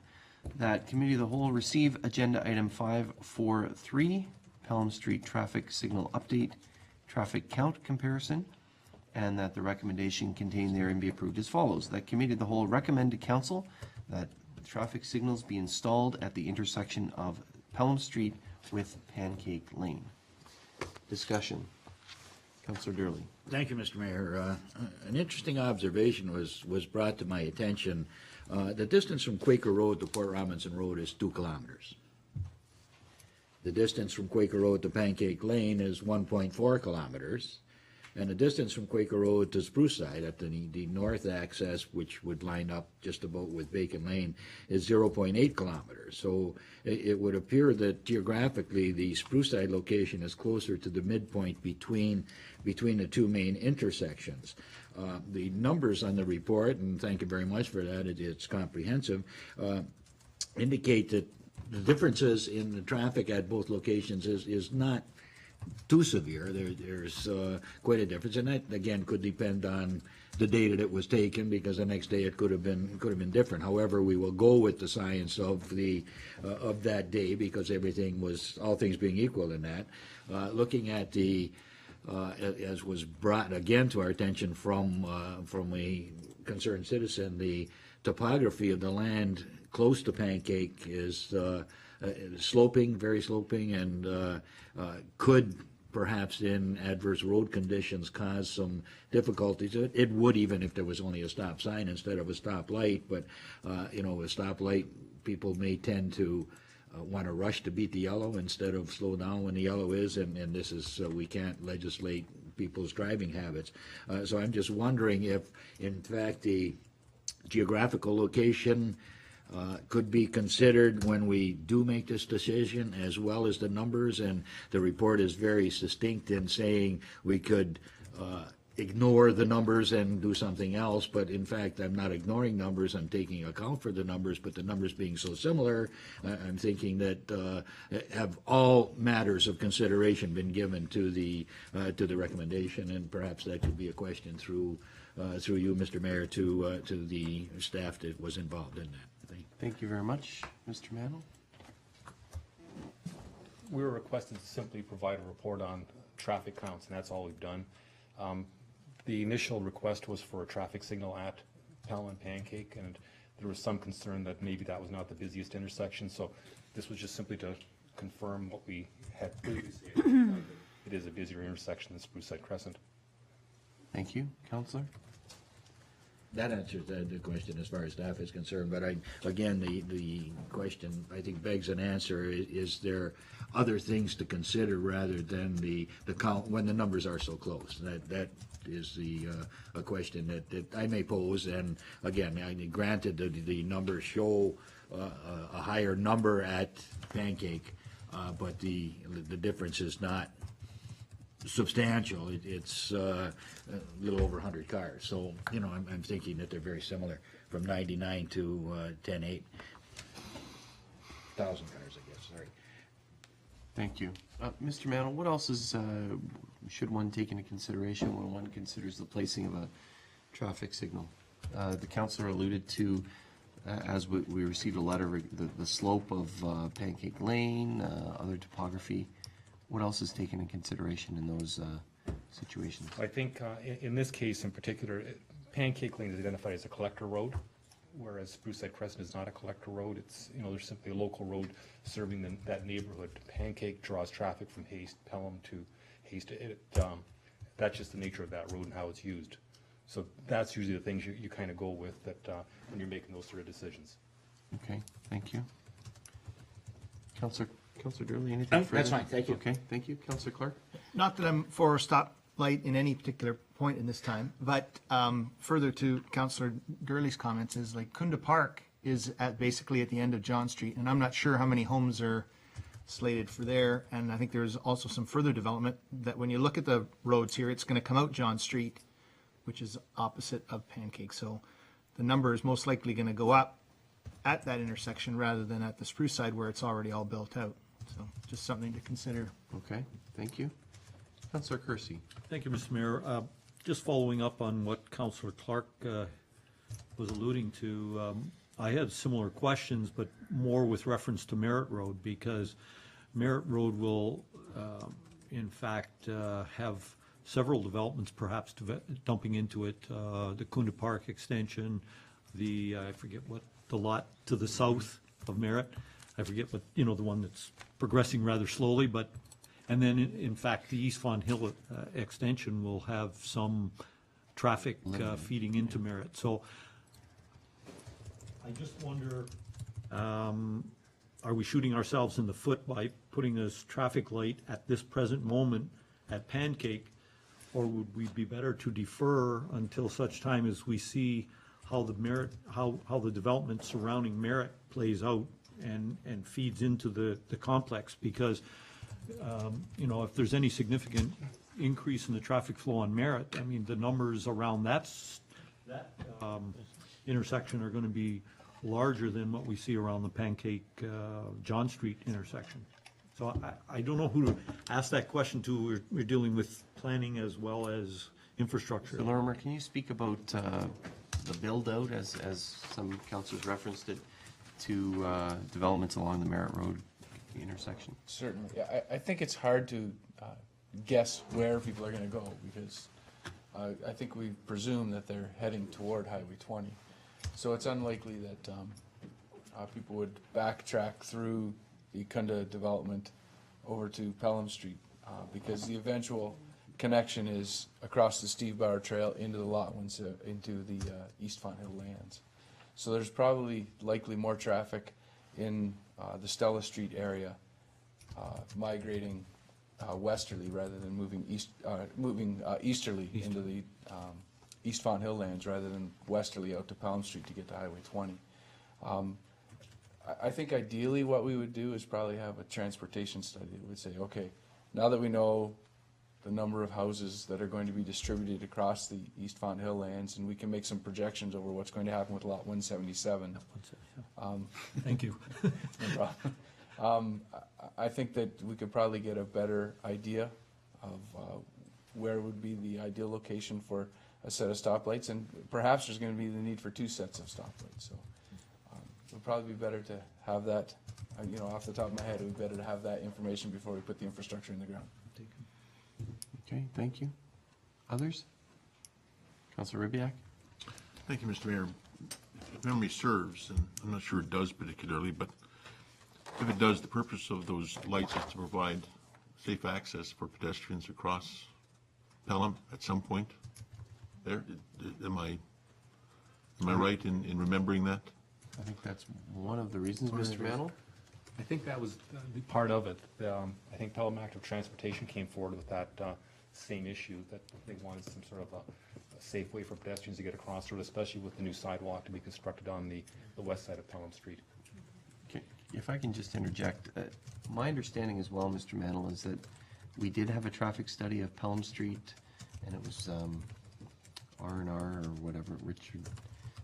Speaker 2: that Committee of the Whole receive agenda item 543, Pelham Street traffic signal update, traffic count comparison, and that the recommendation contained therein be approved as follows. That Committee of the Whole recommend to Council that traffic signals be installed at the intersection of Pelham Street with Pancake Lane. Discussion. Councillor Durley.
Speaker 11: Thank you, Mr. Mayor. An interesting observation was brought to my attention. The distance from Quaker Road to Port Robinson Road is 2 kilometers. The distance from Quaker Road to Pancake Lane is 1.4 kilometers. And the distance from Quaker Road to Spruce Side at the north access, which would line up just about with Bacon Lane, is 0.8 kilometers. So it would appear that geographically the Spruce Side location is closer to the midpoint between the two main intersections. The numbers on the report, and thank you very much for that, it's comprehensive, indicate that the differences in the traffic at both locations is not too severe. There's quite a difference, and that again could depend on the data that was taken, because the next day it could have been different. However, we will go with the science of that day, because everything was, all things being equal in that. Looking at the as was brought again to our attention from a concerned citizen, the topography of the land close to Pancake is sloping, very sloping, and could perhaps in adverse road conditions cause some difficulties. It would even if there was only a stop sign instead of a stop light, but, you know, a stop light, people may tend to want to rush to beat the yellow instead of slow down when the yellow is, and this is, we can't legislate people's driving habits. So I'm just wondering if, in fact, the geographical location could be considered when we do make this decision, as well as the numbers, and the report is very succinct in saying we could ignore the numbers and do something else, but in fact, I'm not ignoring numbers, I'm taking account for the numbers, but the numbers being so similar, I'm thinking that have all matters of consideration been given to the recommendation, and perhaps that could be a question through you, Mr. Mayor, to the staff that was involved in that.
Speaker 2: Thank you very much. Mr. Mantle?
Speaker 12: We were requested to simply provide a report on traffic counts, and that's all we've done. The initial request was for a traffic signal at Pelham and Pancake, and there was some concern that maybe that was not the busiest intersection, so this was just simply to confirm what we had previously. It is a busier intersection than Spruce Side Crescent.
Speaker 2: Thank you. Councillor?
Speaker 11: That answers the question as far as staff is concerned, but again, the question, I think, begs an answer. Is there other things to consider rather than the count when the numbers are so close? That is a question that I may pose, and again, granted the numbers show a higher number at Pancake, but the difference is not substantial. It's a little over 100 cars. So, you know, I'm thinking that they're very similar from 99 to 10.8. 1,000 cars, I guess, sorry.
Speaker 2: Thank you. Mr. Mantle, what else is, should one take into consideration when one considers the placing of a traffic signal? The councillor alluded to, as we received a letter, the slope of Pancake Lane, other topography. What else is taken into consideration in those situations?
Speaker 12: I think in this case in particular, Pancake Lane is identified as a collector road, whereas Spruce Side Crescent is not a collector road. It's, you know, there's simply a local road serving that neighborhood. Pancake draws traffic from Pelham to Haste. That's just the nature of that road and how it's used. So that's usually the things you kind of go with that when you're making those sort of decisions.
Speaker 2: Okay, thank you. Councillor Durley, anything further?
Speaker 11: That's fine, thank you.
Speaker 2: Okay, thank you. Councillor Clark?
Speaker 10: Not that I'm for a stoplight in any particular point in this time, but further to Councillor Gurley's comments is like Kunda Park is basically at the end of John Street, and I'm not sure how many homes are slated for there, and I think there's also some further development that when you look at the roads here, it's going to come out John Street, which is opposite of Pancake, so the number is most likely going to go up at that intersection rather than at the Spruce side where it's already all built out. So just something to consider.
Speaker 2: Okay, thank you. Councillor Kersey?
Speaker 3: Thank you, Mr. Mayor. Just following up on what Councillor Clark was alluding to, I had similar questions, but more with reference to Merritt Road, because Merritt Road will, in fact, have several developments perhaps dumping into it, the Kunda Park extension, I forget what, the lot to the south of Merritt. I forget what, you know, the one that's progressing rather slowly, but, and then in fact, the East Fawn Hill extension will have some traffic feeding into Merritt. So I just wonder, are we shooting ourselves in the foot by putting this traffic light at this present moment at Pancake, or would we be better to defer until such time as we see how the development surrounding Merritt plays out and feeds into the complex? Because you know, if there's any significant increase in the traffic flow on Merritt, I mean, the numbers around that intersection are going to be larger than what we see around the Pancake John Street intersection. So I don't know who to ask that question to. We're dealing with planning as well as infrastructure.
Speaker 2: Mr. Lorimer, can you speak about the build-out, as some councillors referenced it, to developments along the Merritt Road intersection?
Speaker 6: Certainly. Yeah, I think it's hard to guess where people are going to go, because I think we presume that they're heading toward Highway 20. So it's unlikely that people would backtrack through the Kunda development over to Pelham Street, because the eventual connection is across the Steve Bauer Trail into the into the East Fonthill lands. So there's probably likely more traffic in the Stella Street area migrating westerly rather than moving easterly into the East Fonthill lands rather than westerly out to Pelham Street to get to Highway 20. I think ideally what we would do is probably have a transportation study that would say, okay, now that we know the number of houses that are going to be distributed across the East Fonthill lands, and we can make some projections over what's going to happen with Lot 177.
Speaker 3: Thank you.
Speaker 6: No problem. I think that we could probably get a better idea of where would be the ideal location for a set of stoplights, and perhaps there's going to be the need for 2 sets of stoplights. So it would probably be better to have that, off the top of my head, it would be better to have that information before we put the infrastructure in the ground.
Speaker 2: Okay, thank you. Others? Councilor Ribbiak?
Speaker 9: Thank you, Mr. Mayor. If memory serves, and I'm not sure it does particularly, but if it does, the purpose of those lights is to provide safe access for pedestrians across Pelham at some point. There, am I right in remembering that?
Speaker 2: I think that's one of the reasons, Mr. Mantle.
Speaker 12: I think that was the part of it. I think Pelham Active Transportation came forward with that same issue, that they wanted some sort of a safe way for pedestrians to get across the road, especially with the new sidewalk to be constructed on the west side of Pelham Street.
Speaker 2: Okay, if I can just interject, my understanding as well, Mr. Mantle, is that we did have a traffic study of Pelham Street, and it was R&R or whatever, Richard,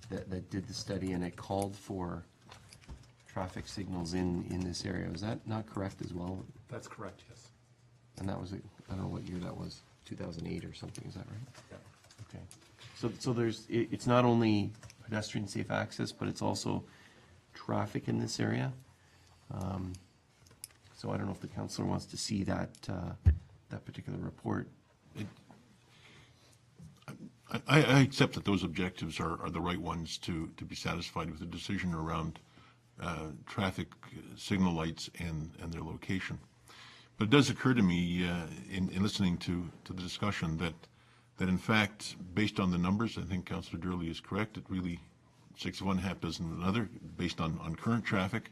Speaker 2: that did the study, and it called for traffic signals in this area. Is that not correct as well?
Speaker 12: That's correct, yes.
Speaker 2: And that was, I don't know what year that was, 2008 or something, is that right?
Speaker 12: Yeah.
Speaker 2: Okay. So there's, it's not only pedestrian safe access, but it's also traffic in this area. So I don't know if the councillor wants to see that, that particular report.
Speaker 9: I accept that those objectives are the right ones to be satisfied with the decision around traffic signal lights and their location. But it does occur to me in listening to the discussion that in fact, based on the numbers, I think Councillor Durley is correct. It really, 6 of one, half dozen of another, based on current traffic.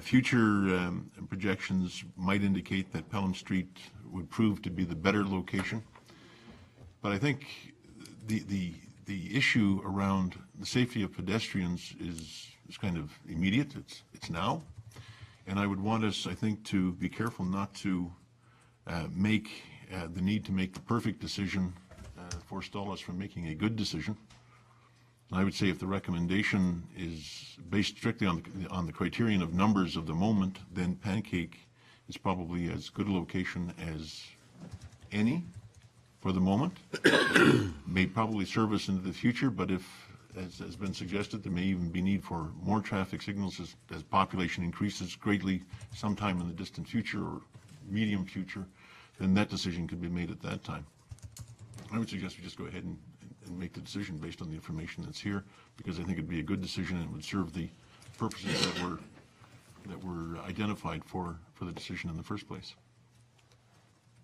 Speaker 9: Future projections might indicate that Pelham Street would prove to be the better location. But I think the issue around the safety of pedestrians is kind of immediate. It's now. And I would want us, I think, to be careful not to make the need to make the perfect decision forestall us from making a good decision. And I would say if the recommendation is based strictly on the criterion of numbers of the moment, then Pancake is probably as good a location as any for the moment. May probably serve us into the future, but if, as has been suggested, there may even be need for more traffic signals as population increases greatly sometime in the distant future or medium future, then that decision could be made at that time. I would suggest we just go ahead and make the decision based on the information that's here, because I think it'd be a good decision and it would serve the purposes that were identified for the decision in the first place.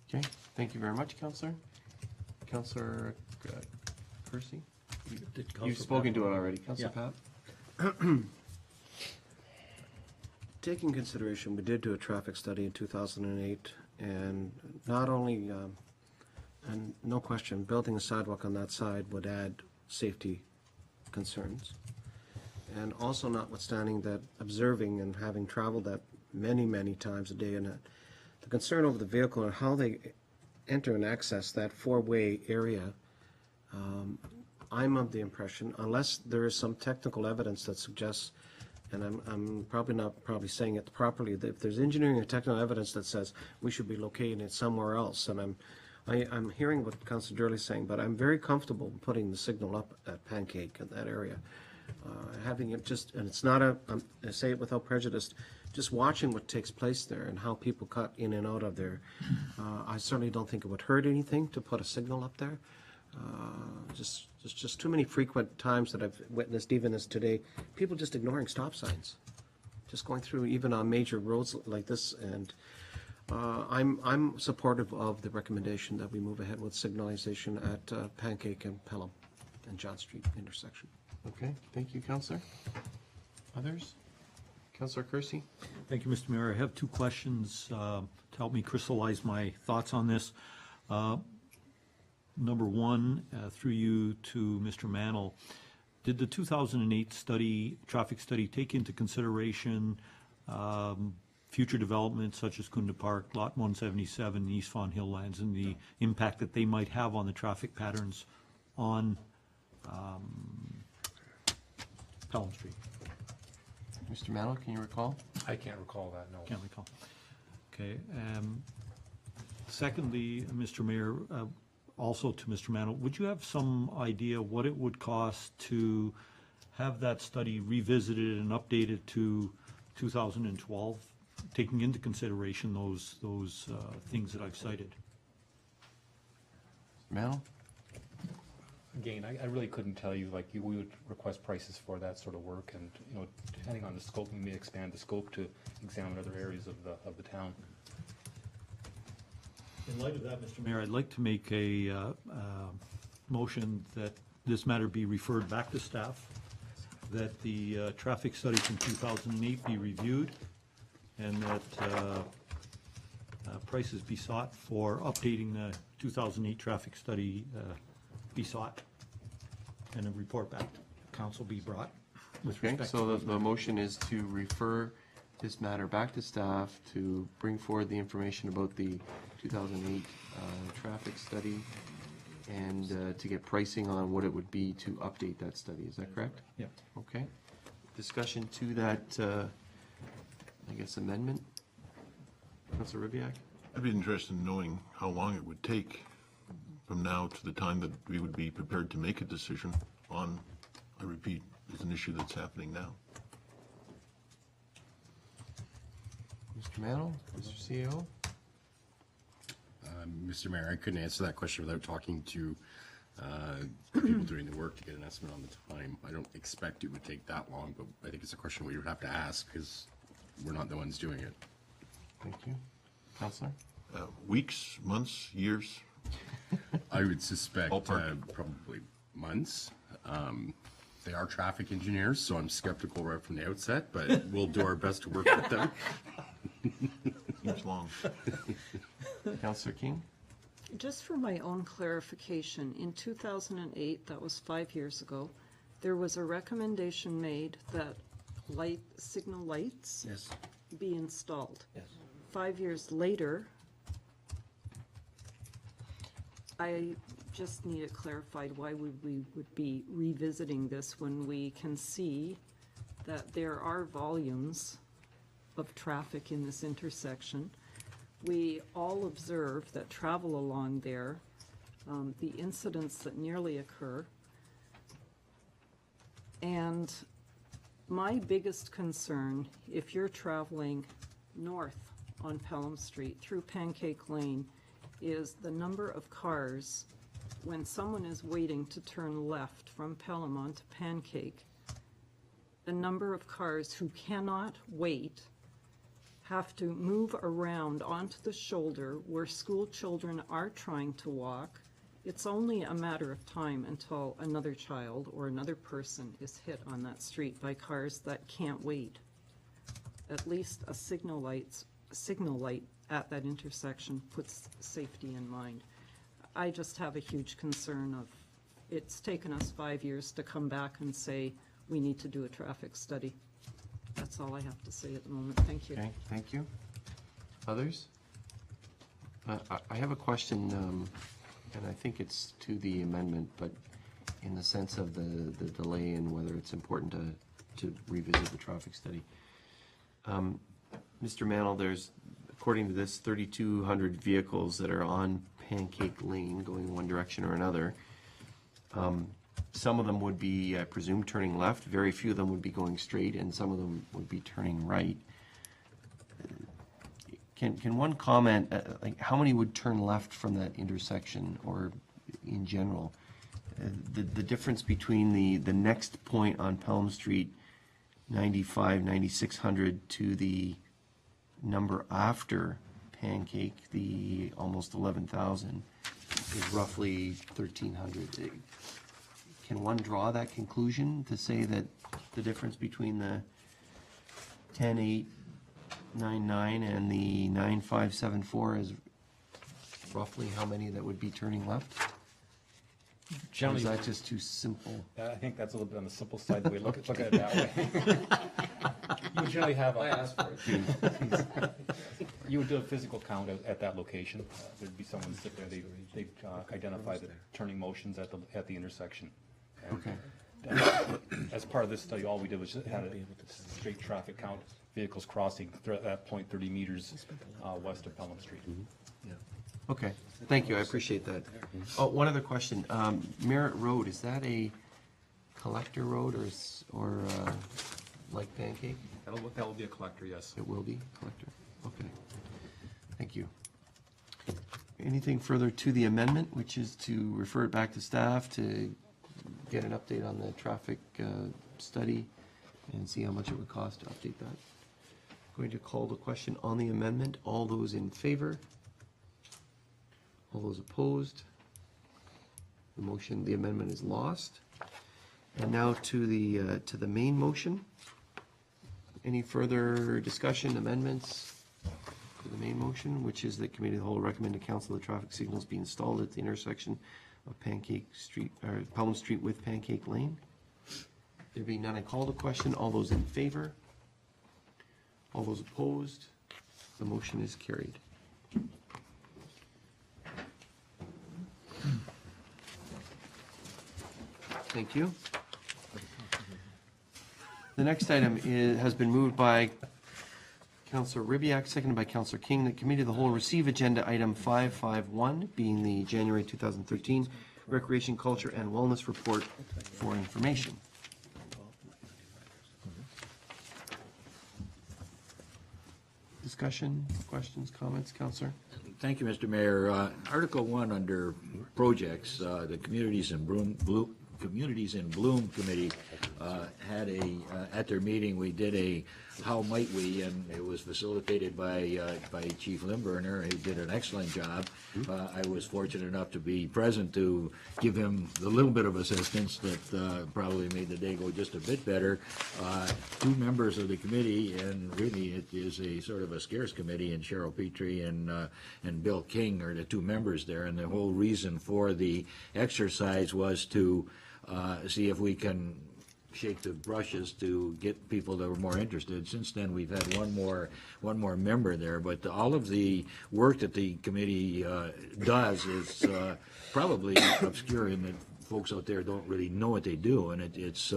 Speaker 2: Okay, thank you very much, Councillor. Councillor Kersey? You've spoken to it already. Councillor Pat?
Speaker 8: Taking consideration, we did do a traffic study in 2008, and not only, and no question, building a sidewalk on that side would add safety concerns. And also notwithstanding that, observing and having traveled that many, many times a day, and the concern over the vehicle and how they enter and access that four-way area, I'm of the impression, unless there is some technical evidence that suggests, and I'm probably not saying it properly, that if there's engineering or technical evidence that says we should be locating it somewhere else, and I'm hearing what Councilor Durley is saying, but I'm very comfortable putting the signal up at Pancake in that area. Having it just, and it's not I say it without prejudice, just watching what takes place there and how people cut in and out of there, I certainly don't think it would hurt anything to put a signal up there. Just too many frequent times that I've witnessed, even as today, people just ignoring stop signs. just going through even on major roads like this, and I'm supportive of the recommendation that we move ahead with signalization at Pancake and Pelham and John Street intersection.
Speaker 2: Okay, thank you, Counselor. Others? Counselor Kersey?
Speaker 3: Thank you, Mr. Mayor. I have two questions to help me crystallize my thoughts on this. Number one, through you to Mr. Mantle, did the 2008 study, traffic study, take into consideration future developments such as Kunda Park, Lot 177, East Fawn Hill lands, and the impact that they might have on the traffic patterns on Pelham Street?
Speaker 2: Mr. Mantle, can you recall?
Speaker 12: I can't recall that, no.
Speaker 3: Can't recall. Okay. Secondly, Mr. Mayor, also to Mr. Mantle, would you have some idea what it would cost to have that study revisited and updated to 2012, taking into consideration those things that I've cited?
Speaker 2: Mantle?
Speaker 12: Again, I really couldn't tell you, like, we would request prices for that sort of work, and, you know, depending on the scope, we may expand the scope to examine other areas of the town.
Speaker 3: In light of that, Mr. Mayor, I'd like to make a motion that this matter be referred back to staff, that the traffic study from 2008 be reviewed, and that prices be sought for updating the 2008 traffic study be sought, and a report back to council be brought with
Speaker 2: Okay,
Speaker 3: respect
Speaker 2: so
Speaker 3: to
Speaker 2: the motion is to refer this matter back to staff to bring forward the information about the 2008 traffic study and to get pricing on what it would be to update that study. Is that correct?
Speaker 3: Yep.
Speaker 2: Okay. Discussion to that, I guess, amendment? Councilor Ribbiak?
Speaker 9: I'd be interested in knowing how long it would take from now to the time that we would be prepared to make a decision on, I repeat, is an issue that's happening now.
Speaker 2: Mr. Mantle? Mr. CEO?
Speaker 5: Mr. Mayor, I couldn't answer that question without talking to people doing the work to get an estimate on the time. I don't expect it would take that long, but I think it's a question we would have to ask because we're not the ones doing it.
Speaker 2: Thank you. Councilor?
Speaker 9: Weeks, months, years?
Speaker 5: I would suspect
Speaker 9: Ballpark.
Speaker 5: probably months. They are traffic engineers, so I'm skeptical right from the outset, but we'll do our best to work with them.
Speaker 9: Seems long.
Speaker 2: Councilor King?
Speaker 13: Just for my own clarification, in 2008, that was 5 years ago, there was a recommendation made that signal lights
Speaker 8: Yes.
Speaker 13: be installed.
Speaker 8: Yes.
Speaker 13: 5 years later, I just need it clarified why we would be revisiting this when we can see that there are volumes of traffic in this intersection. We all observe that travel along there, the incidents that nearly occur. And my biggest concern, if you're traveling north on Pelham Street through Pancake Lane, is the number of cars when someone is waiting to turn left from Pelham onto Pancake. The number of cars who cannot wait have to move around onto the shoulder where school children are trying to walk. It's only a matter of time until another child or another person is hit on that street by cars that can't wait. At least a signal light at that intersection puts safety in mind. I just have a huge concern of, it's taken us 5 years to come back and say, we need to do a traffic study. That's all I have to say at the moment. Thank you.
Speaker 2: Okay, thank you. Others? I have a question, and I think it's to the amendment, but in the sense of the delay and whether it's important to revisit the traffic study. Mr. Mantle, there's, according to this, 3,200 vehicles that are on Pancake Lane going one direction or another. Some of them would be, I presume, turning left. Very few of them would be going straight, and some of them would be turning right. Can one comment, like how many would turn left from that intersection, or in general? The difference between the next point on Pelham Street 9,600 to the number after Pancake, the almost 11,000, is roughly 1,300. Can one draw that conclusion to say that the difference between the 10,899 and the 9,574 is roughly how many that would be turning left? Or
Speaker 12: Generally,
Speaker 2: is that just too simple?
Speaker 12: I think that's a little bit on the simple side, the way look at it that way. You would generally have you would do a physical count at that location. There'd be someone sit there, they'd identify the turning motions at the intersection. And,
Speaker 2: Okay.
Speaker 12: as part of this study, all we did was just had a straight traffic count, vehicles crossing at that point 30 meters west of Pelham Street.
Speaker 2: Okay, thank you, I appreciate that. Oh, one other question. Merritt Road, is that a collector road or like Pancake?
Speaker 12: That will be a collector, yes.
Speaker 2: It will be collector? Okay, thank you. Anything further to the amendment, which is to refer it back to staff to get an update on the traffic study and see how much it would cost to update that? Going to call the question on the amendment. All those in favor? All those opposed? The amendment is lost. And now to the main motion. Any further discussion, amendments to the main motion, which is that committee of the whole recommend to council the traffic signals be installed at the intersection of Pancake Street, or Pelham Street with Pancake Lane? There being none, I call the question. All those in favor? All those opposed? The motion is carried. Thank you. The next item has been moved by Councillor Ribbiak, seconded by Councillor King, that committee of the whole receive agenda item 551, being the January 2013 Recreation, Culture and Wellness Report for information. Discussion, questions, comments, Councillor?
Speaker 11: Thank you, Mr. Mayor. Article 1 under projects, the Communities in Bloom Committee had at their meeting, we did a how might we, and it was facilitated by Chief Limburner, who did an excellent job. I was fortunate enough to be present to give him the little bit of assistance that probably made the day go just a bit better. Two members of the committee, and really it is a sort of a scarce committee, and Cheryl Petrie and Bill King are the two members there, and the whole reason for the exercise was to see if we can shake the brushes to get people that were more interested. Since then, we've had one more member there, but all of the work that the committee does is probably obscure in that folks out there don't really know what they do, and it's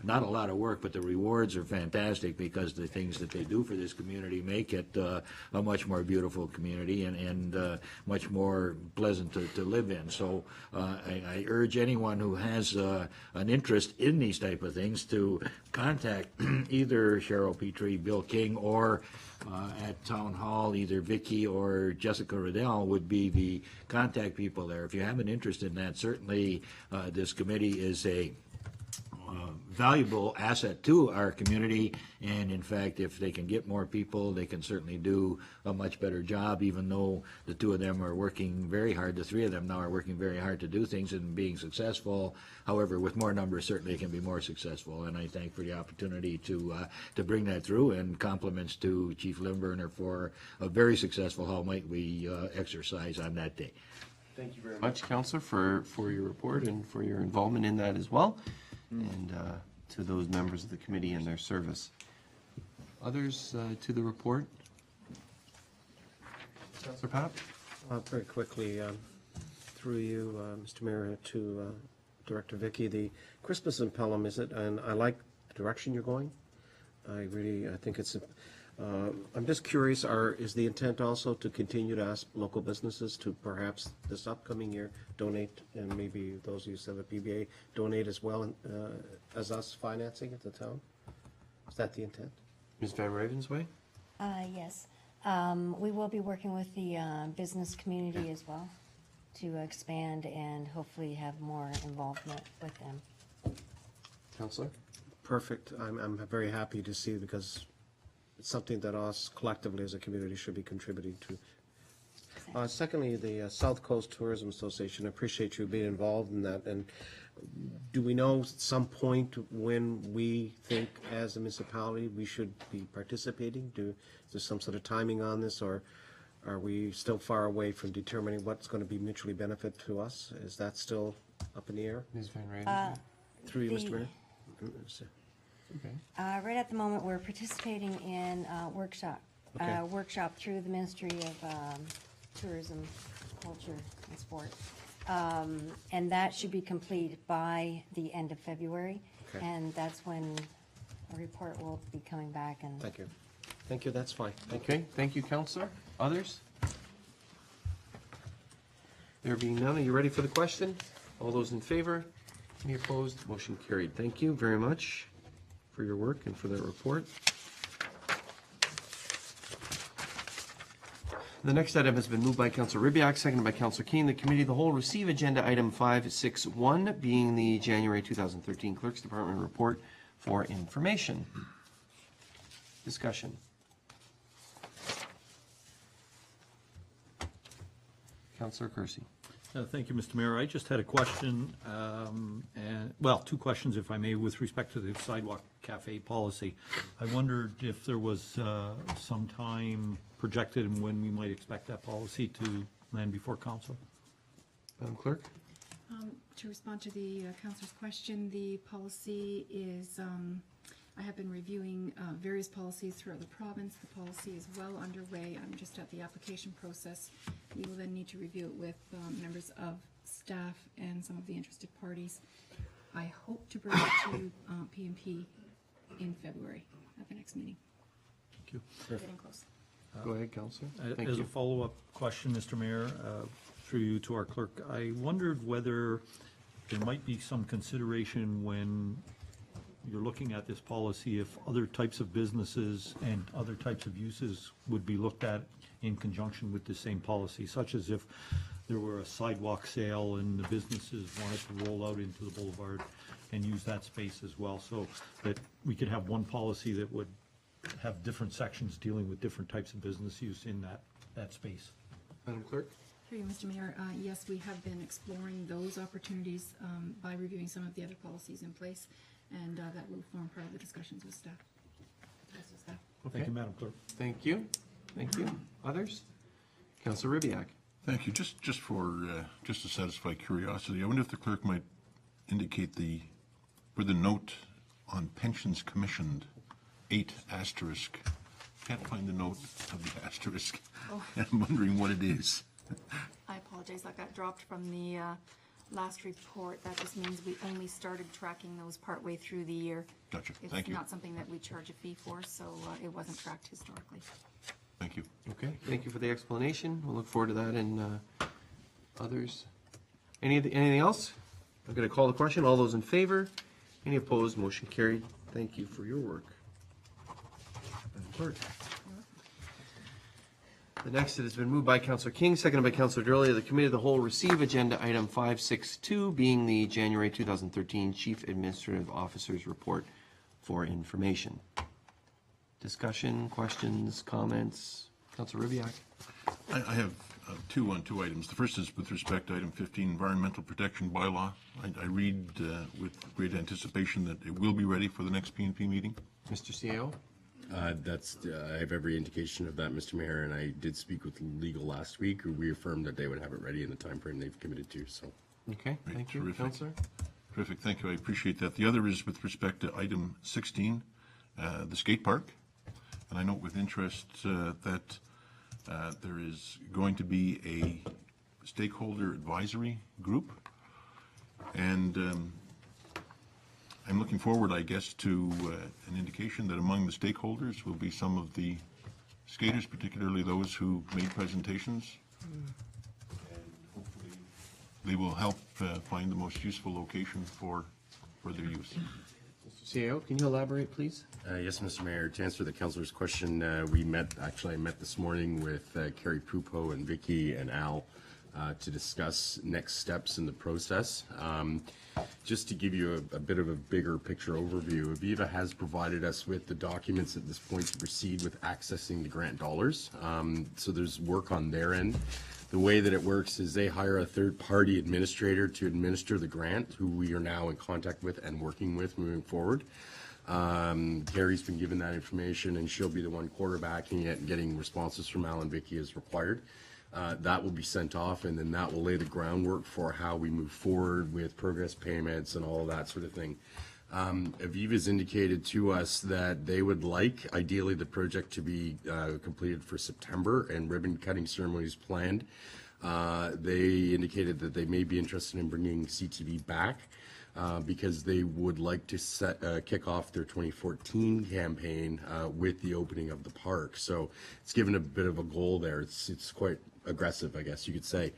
Speaker 11: not a lot of work, but the rewards are fantastic because the things that they do for this community make it a much more beautiful community and much more pleasant to live in. So I urge anyone who has an interest in these type of things to contact either Cheryl Petrie, Bill King, or at Town Hall, either Vicky or Jessica Riddell would be the contact people there. If you have an interest in that, certainly this committee is a valuable asset to our community, and in fact, if they can get more people, they can certainly do a much better job, even though the two of them are working very hard. The three of them now are working very hard to do things and being successful. However, with more numbers, certainly it can be more successful, and I thank for the opportunity to bring that through, and compliments to Chief Limburner for a very successful How Might We exercise on that day.
Speaker 2: Thank you very much, Councillor, for your report and for your involvement in that as well, and to those members of the committee and their service. Others to the report? Councillor Pap?
Speaker 8: Very quickly, through you, Mr. Mayor, to Director Vicky, the Christmas in Pelham, is it, and I like the direction you're going. I think it's, I'm just curious, is the intent also to continue to ask local businesses to perhaps this upcoming year donate, and maybe those who said the PBA donate as well as us financing at the town? Is that the intent?
Speaker 2: Ms. Van Ravensway?
Speaker 14: Yes. We will be working with the business community as well to expand and hopefully have more involvement with them.
Speaker 2: Councillor?
Speaker 8: perfect. I'm very happy to see, because it's something that us collectively as a community should be contributing to. Secondly, the South Coast Tourism Association, I appreciate you being involved in that. And do we know at some point when we think as a municipality we should be participating? Is there some sort of timing on this, or are we still far away from determining what's going to be mutually benefit to us? Is that still up in the air?
Speaker 2: Ms. Van Ryden?
Speaker 8: Through you, Mr. Mayor?
Speaker 2: Okay.
Speaker 14: Right at the moment, we're participating in workshop through the Ministry of Tourism, Culture, and Sport. And that should be complete by the end of February.
Speaker 8: Okay.
Speaker 14: And that's when a report will be coming back and.
Speaker 8: Thank you. Thank you, that's fine.
Speaker 2: Okay, thank you, Counselor. Others? There being none, are you ready for the question? All those in favor? Any opposed? Motion carried. Thank you very much for your work and for that report. The next item has been moved by Councilor Ribbiak, seconded by Councilor Kane. The Committee of the Whole receive agenda item 561, being the January 2013 Clerk's Department report for information. Discussion. Councilor Kersey.
Speaker 3: Thank you, Mr. Mayor. I just had a question, two questions, if I may, with respect to the sidewalk cafe policy. I wondered if there was some time projected and when we might expect that policy to land before council.
Speaker 2: Madam Clerk?
Speaker 15: To respond to the councilor's question, the policy is, I have been reviewing various policies throughout the province. The policy is well underway. I'm just at the application process. We will then need to review it with members of staff and some of the interested parties. I hope to bring it to P&P in February at the next meeting.
Speaker 3: Thank you.
Speaker 15: We're getting close.
Speaker 2: Go ahead, Councilor. Thank
Speaker 3: As
Speaker 2: you.
Speaker 3: a follow-up question, Mr. Mayor, through you to our clerk, I wondered whether there might be some consideration when you're looking at this policy if other types of businesses and other types of uses would be looked at in conjunction with the same policy, such as if there were a sidewalk sale and the businesses wanted to roll out into the boulevard and use that space as well, so that we could have one policy that would have different sections dealing with different types of business use in that space.
Speaker 2: Madam Clerk?
Speaker 15: Through you, Mr. Mayor, yes, we have been exploring those opportunities by reviewing some of the other policies in place, and that will form part of the discussions with staff.
Speaker 3: Thank you, Madam Clerk.
Speaker 2: Thank you. Thank you. Others? Councilor Ribbiak.
Speaker 9: Thank you. Just to satisfy curiosity, I wonder if the clerk might indicate for the note on pensions commissioned, 8 asterisk. Can't find the note of the asterisk.
Speaker 15: Oh.
Speaker 9: I'm wondering what it is.
Speaker 15: I apologize, that got dropped from the last report. That just means we only started tracking those partway through the year.
Speaker 9: Gotcha. Thank you.
Speaker 15: It's not something that we charge a fee for, so it wasn't tracked historically.
Speaker 9: Thank you.
Speaker 2: Okay, thank you for the explanation. We'll look forward to that and others. Anything else? I'm going to call the question. All those in favor? Any opposed? Motion carried. Thank you for your work. Madam Clerk. The next, it has been moved by Councilor King, seconded by Councilor Drollia. The Committee of the Whole receive agenda item 562, being the January 2013 Chief Administrative Officer's Report for information. Discussion, questions, comments? Councilor Ribbiak.
Speaker 9: I have two items. The first is with respect to item 15, Environmental Protection Bylaw. I read with great anticipation that it will be ready for the next P&P meeting.
Speaker 2: Mr. CEO?
Speaker 5: I have every indication of that, Mr. Mayor, and I did speak with legal last week, who reaffirmed that they would have it ready in the time frame they've committed to, so.
Speaker 2: Okay,
Speaker 9: Great,
Speaker 2: thank you.
Speaker 9: terrific.
Speaker 2: Councilor?
Speaker 9: Terrific, thank you. I appreciate that. The other is with respect to item 16, the skate park. And I note with interest that there is going to be a stakeholder advisory group. And I'm looking forward, I guess, to an indication that among the stakeholders will be some of the skaters, particularly those who made presentations. And hopefully they will help find the most useful location for their use.
Speaker 2: Mr. CEO, can you elaborate, please?
Speaker 5: Yes, Mr. Mayor. To answer the councillor's question, I met this morning with Carrie Pupo and Vicky and Al to discuss next steps in the process. Just to give you a bit of a bigger picture overview, Aviva has provided us with the documents at this point to proceed with accessing the grant dollars. So there's work on their end. The way that it works is they hire a third-party administrator to administer the grant, who we are now in contact with and working with moving forward. Carrie's been given that information, and she'll be the one quarterbacking it and getting responses from Al and Vicky as required. That will be sent off, and then that will lay the groundwork for how we move forward with progress payments and all of that sort of thing. Aviva's indicated to us that they would like, ideally, the project to be completed for September and ribbon cutting ceremonies planned. They indicated that they may be interested in bringing CTV back because they would like to kick off their 2014 campaign with the opening of the park. So it's given a bit of a goal there. It's quite aggressive, I guess you could say.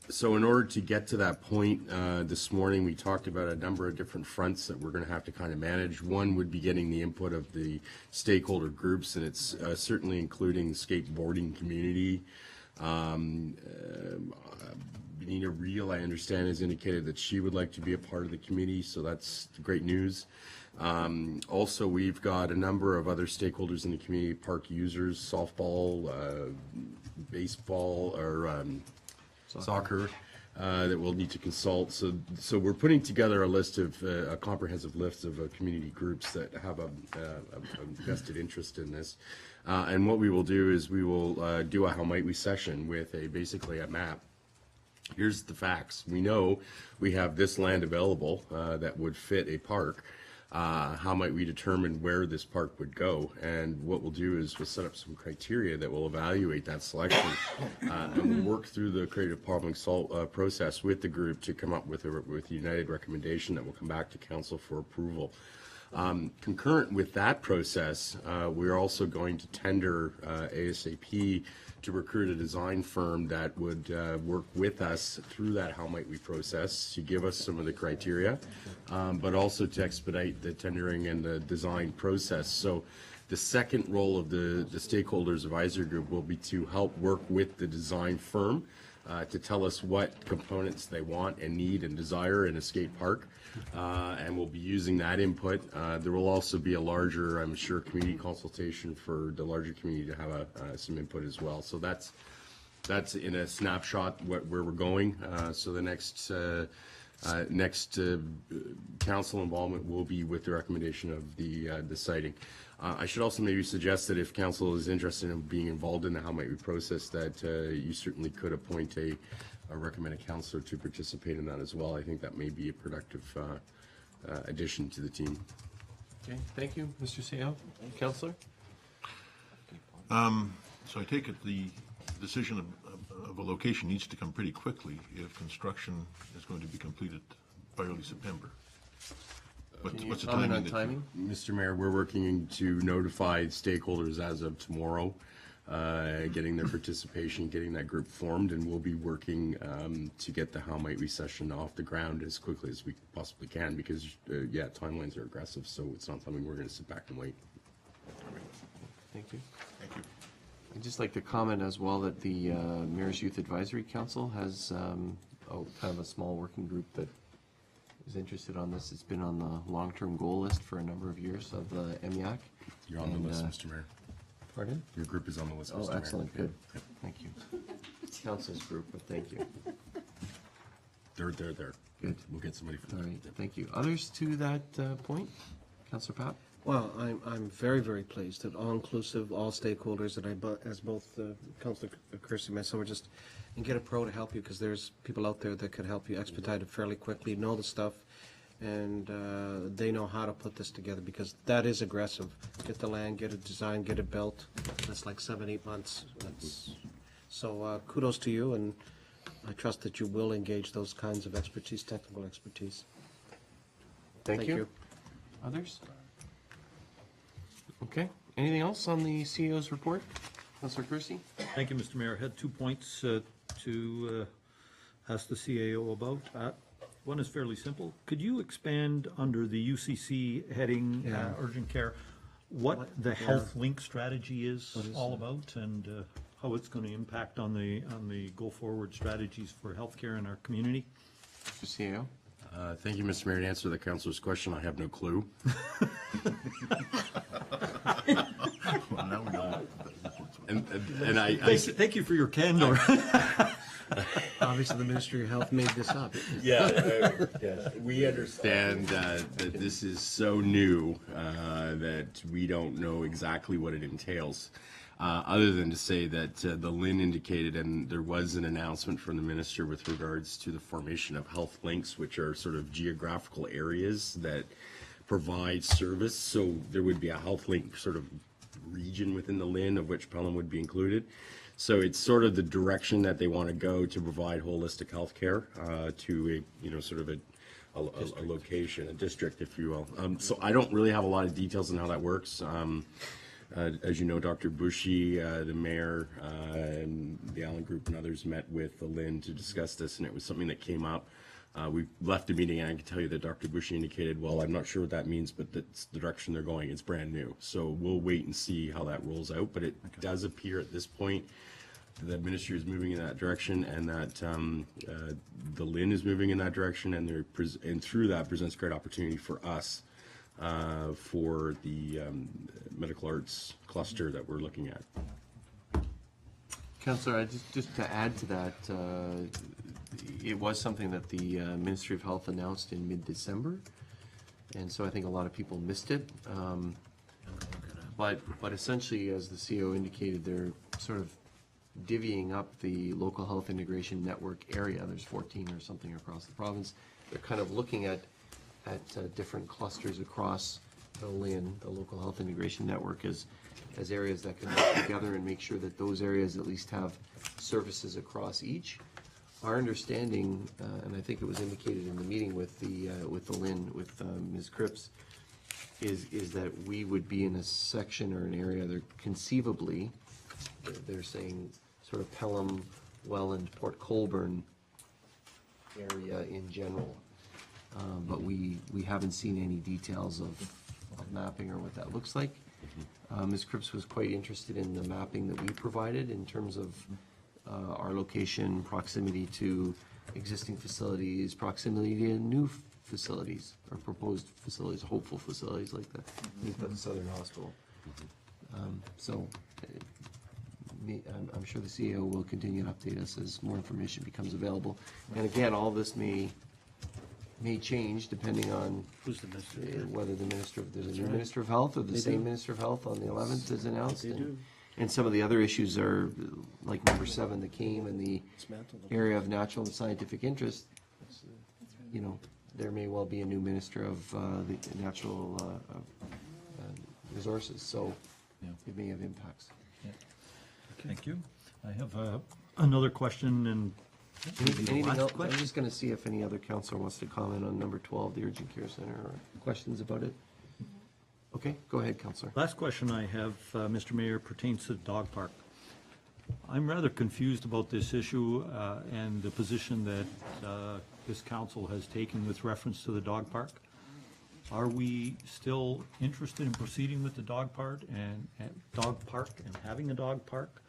Speaker 5: So in order to get to that point, this morning we talked about a number of different fronts that we're going to have to kind of manage. One would be getting the input of the stakeholder groups, and it's certainly including the skateboarding community. Benita Reel, I understand, has indicated that she would like to be a part of the committee, so that's great news. Also, we've got a number of other stakeholders in the community, park users, softball, baseball, or soccer, that we'll need to consult. So we're putting together a list of, a comprehensive list of community groups that have a vested interest in this. And what we will do is we will do a How Might We session with basically a map. Here's the facts. We know we have this land available that would fit a park. How might we determine where this park would go? And what we'll do is we'll set up some criteria that will evaluate that selection, and we'll work through the creative problem process with the group to come up with a united recommendation that will come back to council for approval. Concurrent with that process, we're also going to tender ASAP to recruit a design firm that would work with us through that How Might We process to give us some of the criteria, but also to expedite the tendering and the design process. So the second role of the stakeholders advisory group will be to help work with the design firm to tell us what components they want and need and desire in a skate park, and we'll be using that input. There will also be a larger, I'm sure, community consultation for the larger community to have some input as well. So that's in a snapshot where we're going. So the next council involvement will be with the recommendation of the siting. I should also maybe suggest that if council is interested in being involved in the How Might We process, that you certainly could appoint a recommended councillor to participate in that as well. I think that may be a productive addition to the team.
Speaker 2: Okay, thank you, Mr. Seow. Councillor?
Speaker 9: So I take it the decision of a location needs to come pretty quickly if construction is going to be completed by early September. What's the timing?
Speaker 2: Timing?
Speaker 5: Mr. Mayor, we're working to notify stakeholders as of tomorrow, getting their participation, getting that group formed, and we'll be working to get the How Might We session off the ground as quickly as we possibly can, because, yeah, timelines are aggressive, so it's not something we're going to sit back and wait.
Speaker 2: Thank you.
Speaker 9: Thank you.
Speaker 2: I'd just like to comment as well that the Mayor's Youth Advisory Council has kind of a small working group that is interested on this. It's been on the long-term goal list for a number of years of the MEAC.
Speaker 5: You're on the list, Mr. Mayor.
Speaker 2: Pardon?
Speaker 5: Your group is on the list, Mr. Mayor.
Speaker 2: Oh, excellent, good. Thank you. Council's group, but thank you.
Speaker 5: They're
Speaker 2: Good.
Speaker 5: We'll get somebody for
Speaker 2: All
Speaker 5: that.
Speaker 2: right, thank you. Others to that point? Councillor Papp?
Speaker 8: Well, I'm very, very pleased that all-inclusive, all stakeholders, that as both Councillor Kersey and myself, are just, and get a pro to help you, because there's people out there that could help you expedite it fairly quickly, know the stuff, and they know how to put this together, because that is aggressive. Get the land, get it designed, get it built. That's like 7-8 months. So kudos to you, and I trust that you will engage those kinds of expertise, technical expertise.
Speaker 2: Thank you. Others? Okay. Anything else on the CEO's report? Councillor Kersey?
Speaker 3: Thank you, Mr. Mayor. I had 2 points to ask the CAO about. One is fairly simple. Could you expand under the UCC heading, urgent care, what the Health Link strategy is all about, and how it's going to impact on the go-forward strategies for healthcare in our community?
Speaker 2: Mr. CEO?
Speaker 5: Thank you, Mr. Mayor. To answer the councilor's question, I have no clue.
Speaker 9: Well, now we know.
Speaker 5: And I
Speaker 3: Thank you for your candor.
Speaker 8: Obviously, the Ministry of Health made this up.
Speaker 5: yes, we understand that this is so new that we don't know exactly what it entails. Other than to say that the LIN indicated, and there was an announcement from the minister with regards to the formation of health links, which are sort of geographical areas that provide service. So there would be a health link sort of region within the LIN, of which Pelham would be included. So it's sort of the direction that they want to go to provide holistic health care to a, sort of a location, a district, if you will. So I don't really have a lot of details on how that works. As you know, Dr. Bushy, the mayor, and the Allen Group and others met with the LIN to discuss this, and it was something that came up. We left the meeting, and I can tell you that Dr. Bushy indicated, well, I'm not sure what that means, but that's the direction they're going. It's brand new. So we'll wait and see how that rolls out. But it does appear at this point the ministry is moving in that direction, and that the LIN is moving in that direction, and through that presents great opportunity for us for the medical arts cluster that we're looking at.
Speaker 2: Councillor, just to add to that, it was something that the Ministry of Health announced in mid-December, and so I think a lot of people missed it. But essentially, as the CEO indicated, they're sort of divvying up the local health integration network area. There's 14 or something across the province. They're kind of looking at different clusters across the LIN, the local health integration network, as areas that can work together and make sure that those areas at least have services across each. Our understanding, and I think it was indicated in the meeting with the LIN, with Ms. Cripps, is that we would be in a section or an area that conceivably, they're saying sort of Pelham, Welland, Port Colborne area in general. But we haven't seen any details of mapping or what that looks like. Ms. Cripps was quite interested in the mapping that we provided in terms of our location, proximity to existing facilities, proximity to new facilities, or proposed facilities, hopeful facilities like the Southern Hospital. So I'm sure the CEO will continue to update us as more information becomes available. And again, all this may change depending on
Speaker 8: Who's the minister?
Speaker 2: Whether there's a new Minister of Health or the same Minister of Health on the 11th is announced. And some of the other issues are, like number 7, the CAME and the area of natural and scientific interest. There may well be a new Minister of the Natural Resources, so it may have impacts.
Speaker 3: Thank you. I have another question, and
Speaker 2: Anything else? I'm just going to see if any other councillor wants to comment on number 12, the Urgent Care Center, or questions about it. Okay, go ahead, councillor.
Speaker 3: last question I have, Mr. Mayor, pertains to the dog park. I'm rather confused about this issue and the position that this council has taken with reference to the dog park. Are we still interested in proceeding with the dog park and having a dog park?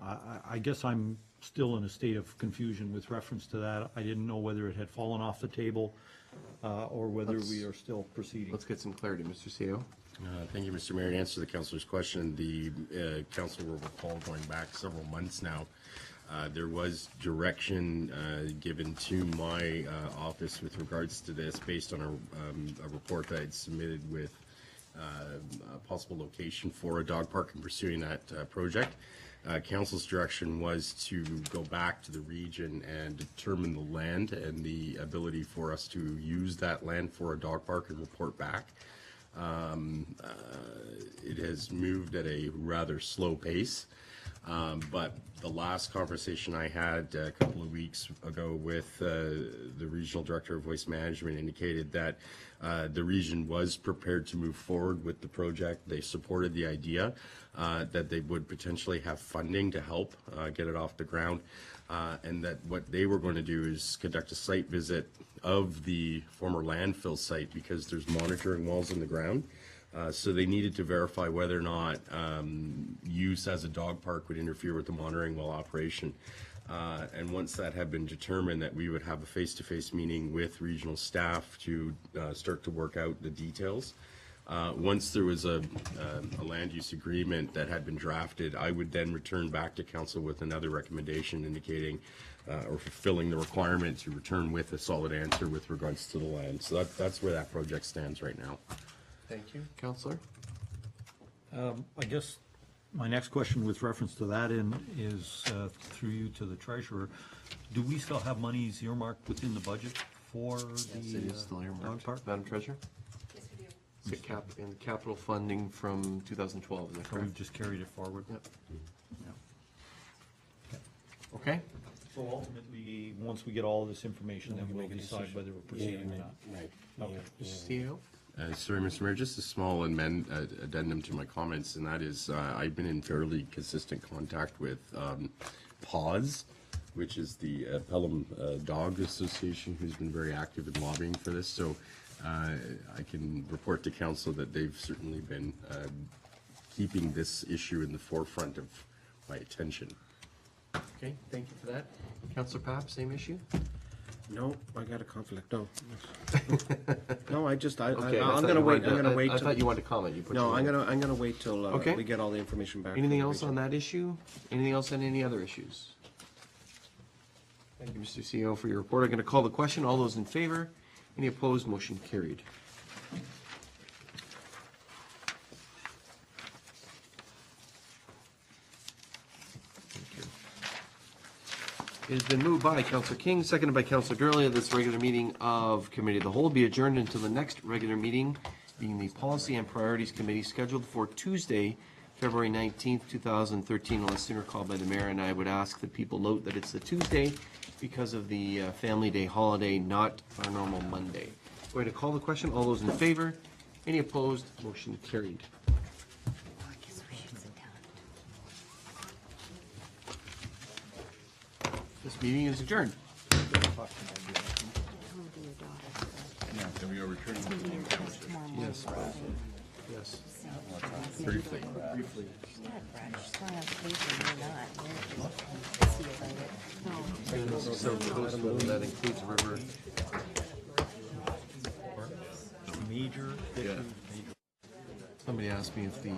Speaker 3: I guess I'm still in a state of confusion with reference to that. I didn't know whether it had fallen off the table or whether we are still proceeding.
Speaker 2: Let's get some clarity, Mr. CEO.
Speaker 5: Thank you, Mr. Mayor. To answer the councilor's question, the council will recall going back several months now. There was direction given to my office with regards to this based on a report that I had submitted with a possible location for a dog park and pursuing that project. Council's direction was to go back to the region and determine the land and the ability for us to use that land for a dog park and report back. It has moved at a rather slow pace, but the last conversation I had a couple of weeks ago with the regional director of waste management indicated that the region was prepared to move forward with the project. They supported the idea that they would potentially have funding to help get it off the ground, and that what they were going to do is conduct a site visit of the former landfill site, because there's monitoring wells in the ground So they needed to verify whether or not use as a dog park would interfere with the monitoring well operation. And once that had been determined, that we would have a face-to-face meeting with regional staff to start to work out the details. Once there was a land use agreement that had been drafted, I would then return back to council with another recommendation indicating or fulfilling the requirement to return with a solid answer with regards to the land. So that's where that project stands right now.
Speaker 2: Thank you. Counselor?
Speaker 3: I guess my next question with reference to that is through you to the treasurer. Do we still have monies earmarked within the budget for
Speaker 2: Yes,
Speaker 3: the
Speaker 2: it is still
Speaker 3: dog
Speaker 2: earmarked.
Speaker 3: park?
Speaker 2: Madam Treasurer?
Speaker 4: Yes, we do.
Speaker 2: Is it in capital funding from 2012, is that
Speaker 3: So
Speaker 2: correct?
Speaker 3: we've just carried it forward?
Speaker 2: Yep.
Speaker 3: Yeah.
Speaker 2: Okay.
Speaker 3: So ultimately, once we get all this information, then we'll decide whether we're proceeding or not.
Speaker 2: Right.
Speaker 3: Okay.
Speaker 2: CEO?
Speaker 5: Sorry, Mr. Mayor, just a small addendum to my comments, and that is I've been in fairly consistent contact with PAWS, which is the Pelham Dog Association, who's been very active in lobbying for this. So I can report to council that they've certainly been keeping this issue in the forefront of my attention.
Speaker 2: Okay, thank you for that. Counselor Papp, same issue?
Speaker 8: No, I got a conflict, no. No, I'm
Speaker 2: Okay,
Speaker 8: gonna wait, I'm gonna wait
Speaker 2: I
Speaker 8: till.
Speaker 2: thought you wanted to comment. You put
Speaker 8: No,
Speaker 2: your-
Speaker 8: I'm gonna wait till,
Speaker 2: Okay.
Speaker 8: we get all the information back.
Speaker 2: Anything
Speaker 8: from the
Speaker 2: else on that issue? Anything else on any other issues? Thank you, Mr. CEO, for your report. I'm going to call the question. All those in favor? Any opposed? Motion carried. Thank you. It has been moved by Councillor King, seconded by Councillor Gurley, that this regular meeting of Committee of the Whole be adjourned until the next regular meeting, being the Policy and Priorities Committee, scheduled for Tuesday, February 19th, 2013, unless sooner called by the mayor. And I would ask that people note that it's the Tuesday because of the Family Day holiday, not our normal Monday. Going to call the question. All those in favor? Any opposed? Motion carried. This meeting is adjourned.
Speaker 9: Then we are returning to the
Speaker 2: Yes. Yes.
Speaker 5: Briefly.
Speaker 2: So that includes river.
Speaker 3: Major,
Speaker 2: Somebody asked me if the